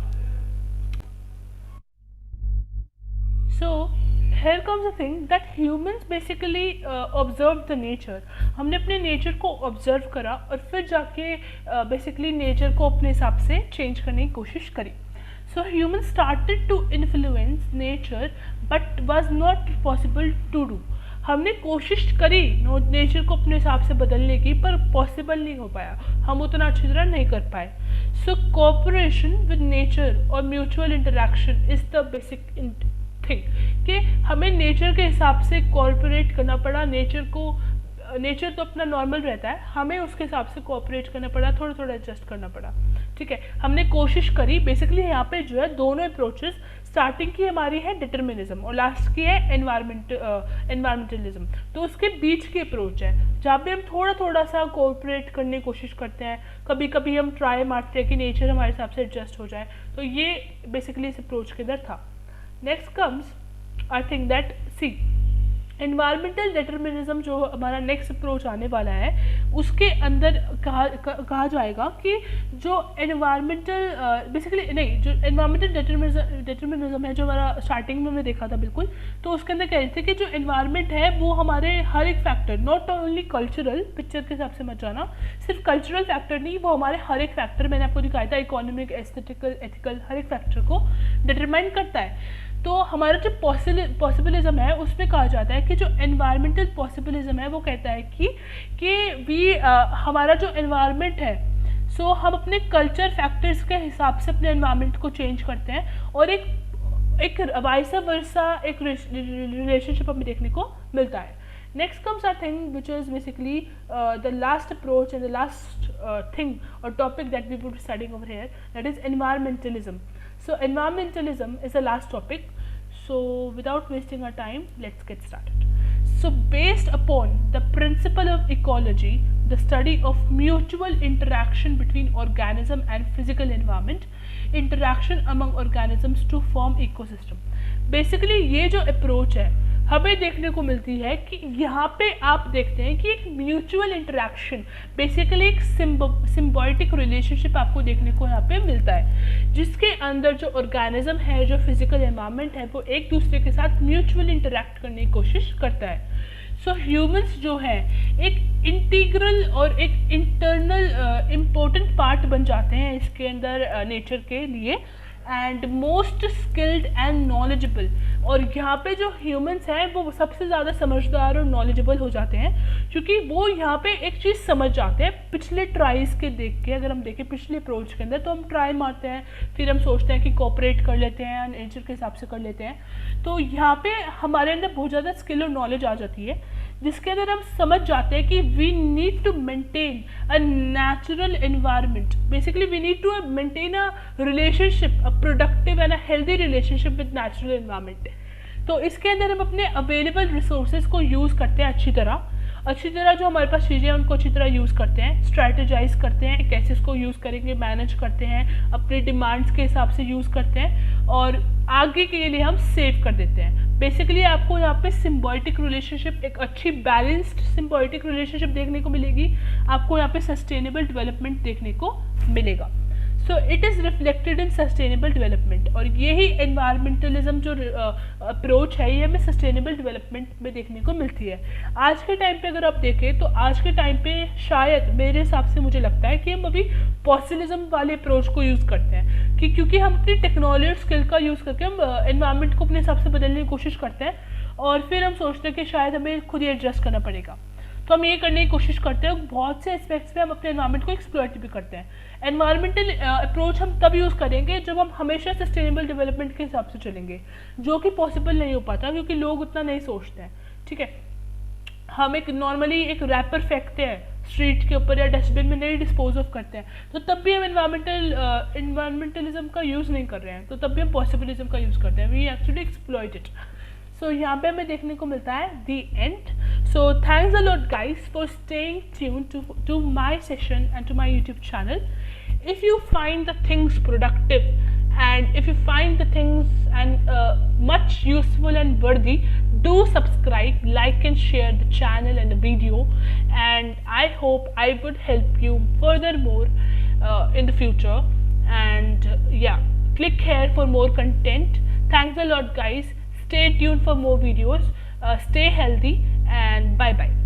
here comes the thing that humans basically observe the nature. हमने अपने नेचर को ऑब्जर्व करा और फिर जाके बेसिकली नेचर को अपने हिसाब से चेंज करने की कोशिश करी। So human started to influence nature but was not possible to do. हमने कोशिश करी नेचर को अपने हिसाब से बदलने की, पर पॉसिबल नहीं हो पाया, हम उतना अच्छी तरह नहीं कर पाए। सो कोऑपरेशन विद नेचर और mutual interaction is the basic thing कि हमें नेचर के हिसाब से कोऑपरेट करना पड़ा। नेचर तो अपना नॉर्मल रहता है, हमें उसके हिसाब से कोऑपरेट करना पड़ा, थोड़ा थोड़ा एडजस्ट करना पड़ा। ठीक है, हमने कोशिश करी। बेसिकली यहाँ पे जो है दोनों अप्रोचेस, स्टार्टिंग की हमारी है डिटर्मिनिज्म और लास्ट की है एनवायरमेंटलिज्म, तो उसके बीच की अप्रोच है जहाँ पे हम थोड़ा थोड़ा सा कोऑपरेट करने की कोशिश करते हैं, कभी कभी हम ट्राई मारते हैं कि नेचर हमारे हिसाब से एडजस्ट हो जाए। तो ये बेसिकली इस अप्रोच के अंदर था। Next comes, I think that see environmental determinism जो हमारा नेक्स्ट अप्रोच आने वाला है उसके अंदर कहा जाएगा कि जो एनवायरमेंटल बेसिकली नहीं, जो एनवायरमेंटल डिटर्मिनिज्म है जो हमारा स्टार्टिंग में हमने देखा था बिल्कुल, तो उसके अंदर कह रहे थे कि जो एनवायरमेंट है वो हमारे हर एक factor, not only cultural, picture के हिसाब से मत जाना, सिर्फ कल्चरल फैक्टर नहीं, वो हमारे हर एक फैक्टर, मैंने आपको दिखाया था, इकोनॉमिक, एस्थेटिकल, एथिकल, हर एक फैक्टर को डिटरमाइन करता है। तो हमारा जो पॉसिबिलिज्म है उसमें कहा जाता है कि जो एनवायरमेंटल पॉसिबिलिज्म है वो कहता है कि हमारा जो एनवायरनमेंट है, सो हम अपने कल्चर फैक्टर्स के हिसाब से अपने एनवायरनमेंट को चेंज करते हैं, और एक वाइस वर्सा एक रिलेशनशिप हमें देखने को मिलता है। Next comes our thing which is basically the last approach and the last thing or topic that we will be studying over here, that is environmentalism. So environmentalism is the last topic. So without wasting our time, let's get started. So based upon the principle of ecology, the study of mutual interaction between organism and physical environment, interaction among organisms to form ecosystem. Basically ये जो approach है हमें देखने को मिलती है कि यहाँ पे आप देखते हैं कि एक म्यूचुअल इंटरेक्शन, बेसिकली एक सिम्बायोटिक रिलेशनशिप आपको देखने को यहाँ पे मिलता है, जिसके अंदर जो ऑर्गेनिज्म है, जो फिजिकल एनवायरनमेंट है, वो एक दूसरे के साथ म्यूचुअल इंटरेक्ट करने की कोशिश करता है। सो ह्यूमंस जो है एक इंटीग्रल और एक इंटरनल इम्पोर्टेंट पार्ट बन जाते हैं इसके अंदर नेचर के लिए, and most skilled and knowledgeable. और यहाँ पे जो ह्यूमंस हैं वो सबसे ज़्यादा समझदार और नॉलेजेबल हो जाते हैं, क्योंकि वो यहाँ पे एक चीज़ समझ जाते हैं पिछले ट्राइज के देख के। अगर हम देखें पिछले अप्रोच के अंदर, तो हम ट्राई मारते हैं, फिर हम सोचते हैं कि कोऑपरेट कर लेते हैं, नेचर के हिसाब से कर लेते हैं। तो यहाँ पे हमारे अंदर बहुत ज़्यादा स्किल और नॉलेज आ जाती है, जिसके अंदर हम समझ जाते हैं कि we need to maintain a natural environment. Basically we need to maintain a relationship, a productive and a healthy relationship with natural environment. तो इसके अंदर हम अपने अवेलेबल रिसोर्सेज को यूज़ करते हैं अच्छी तरह जो हमारे पास चीज़ें हैं उनको अच्छी तरह यूज़ करते हैं, स्ट्रैटेजाइज करते हैं, कैसे इसको यूज़ करेंगे, मैनेज करते हैं, अपने डिमांड्स के हिसाब से यूज़ करते हैं, और आगे के लिए हम सेव कर देते हैं। बेसिकली आपको यहाँ पे सिम्बायोटिक रिलेशनशिप, एक अच्छी बैलेंस्ड सिम्बायोटिक रिलेशनशिप देखने को मिलेगी, आपको यहाँ पे सस्टेनेबल डेवलपमेंट देखने को मिलेगा। So it is reflected in sustainable development, और यही एनवायरमेंटलिज्म जो अप्रोच है ये हमें सस्टेनेबल डेवलपमेंट में देखने को मिलती है। आज के टाइम पे अगर आप देखें तो आज के टाइम पे शायद मेरे हिसाब से मुझे लगता है कि हम अभी पॉसिबिलिज्म वाले अप्रोच को यूज़ करते हैं, कि क्योंकि हम अपनी टेक्नोलॉजी और स्किल का यूज़ करके हम एनवायरमेंट को अपने हिसाब से बदलने की कोशिश करते हैं, और फिर हम सोचते हैं कि शायद हमें खुद ही एडजस्ट करना पड़ेगा। तो हम ये करने की कोशिश करते हैं, बहुत से एस्पेक्ट्स पे हम अपने एनवायरनमेंट को एक्सप्लॉइट भी करते हैं। एनवायरमेंटल अप्रोच हम तब यूज़ करेंगे जब हम हमेशा सस्टेनेबल डेवलपमेंट के हिसाब से चलेंगे, जो कि पॉसिबल नहीं हो पाता क्योंकि लोग उतना नहीं सोचते हैं। ठीक है, हम एक नॉर्मली एक रैपर फेंकते हैं स्ट्रीट के ऊपर या डस्टबिन में नहीं डिस्पोज ऑफ करते हैं, तो तब भी हम एनवायरमेंटलिज्म का यूज़ नहीं कर रहे हैं, तो तब भी हम पॉसिबिलिज्म का यूज़ करते हैं। We actually exploit it. So यहाँ पे हमें देखने को मिलता है the end. So thanks a lot guys for staying tuned to my session and to my YouTube channel. If you find the things productive and if you find the things and much useful and worthy, do subscribe, like and share the channel and the video, and I hope I would help you furthermore in the future. And yeah, click here for more content. Thanks a lot guys, stay tuned for more videos, stay healthy and bye bye.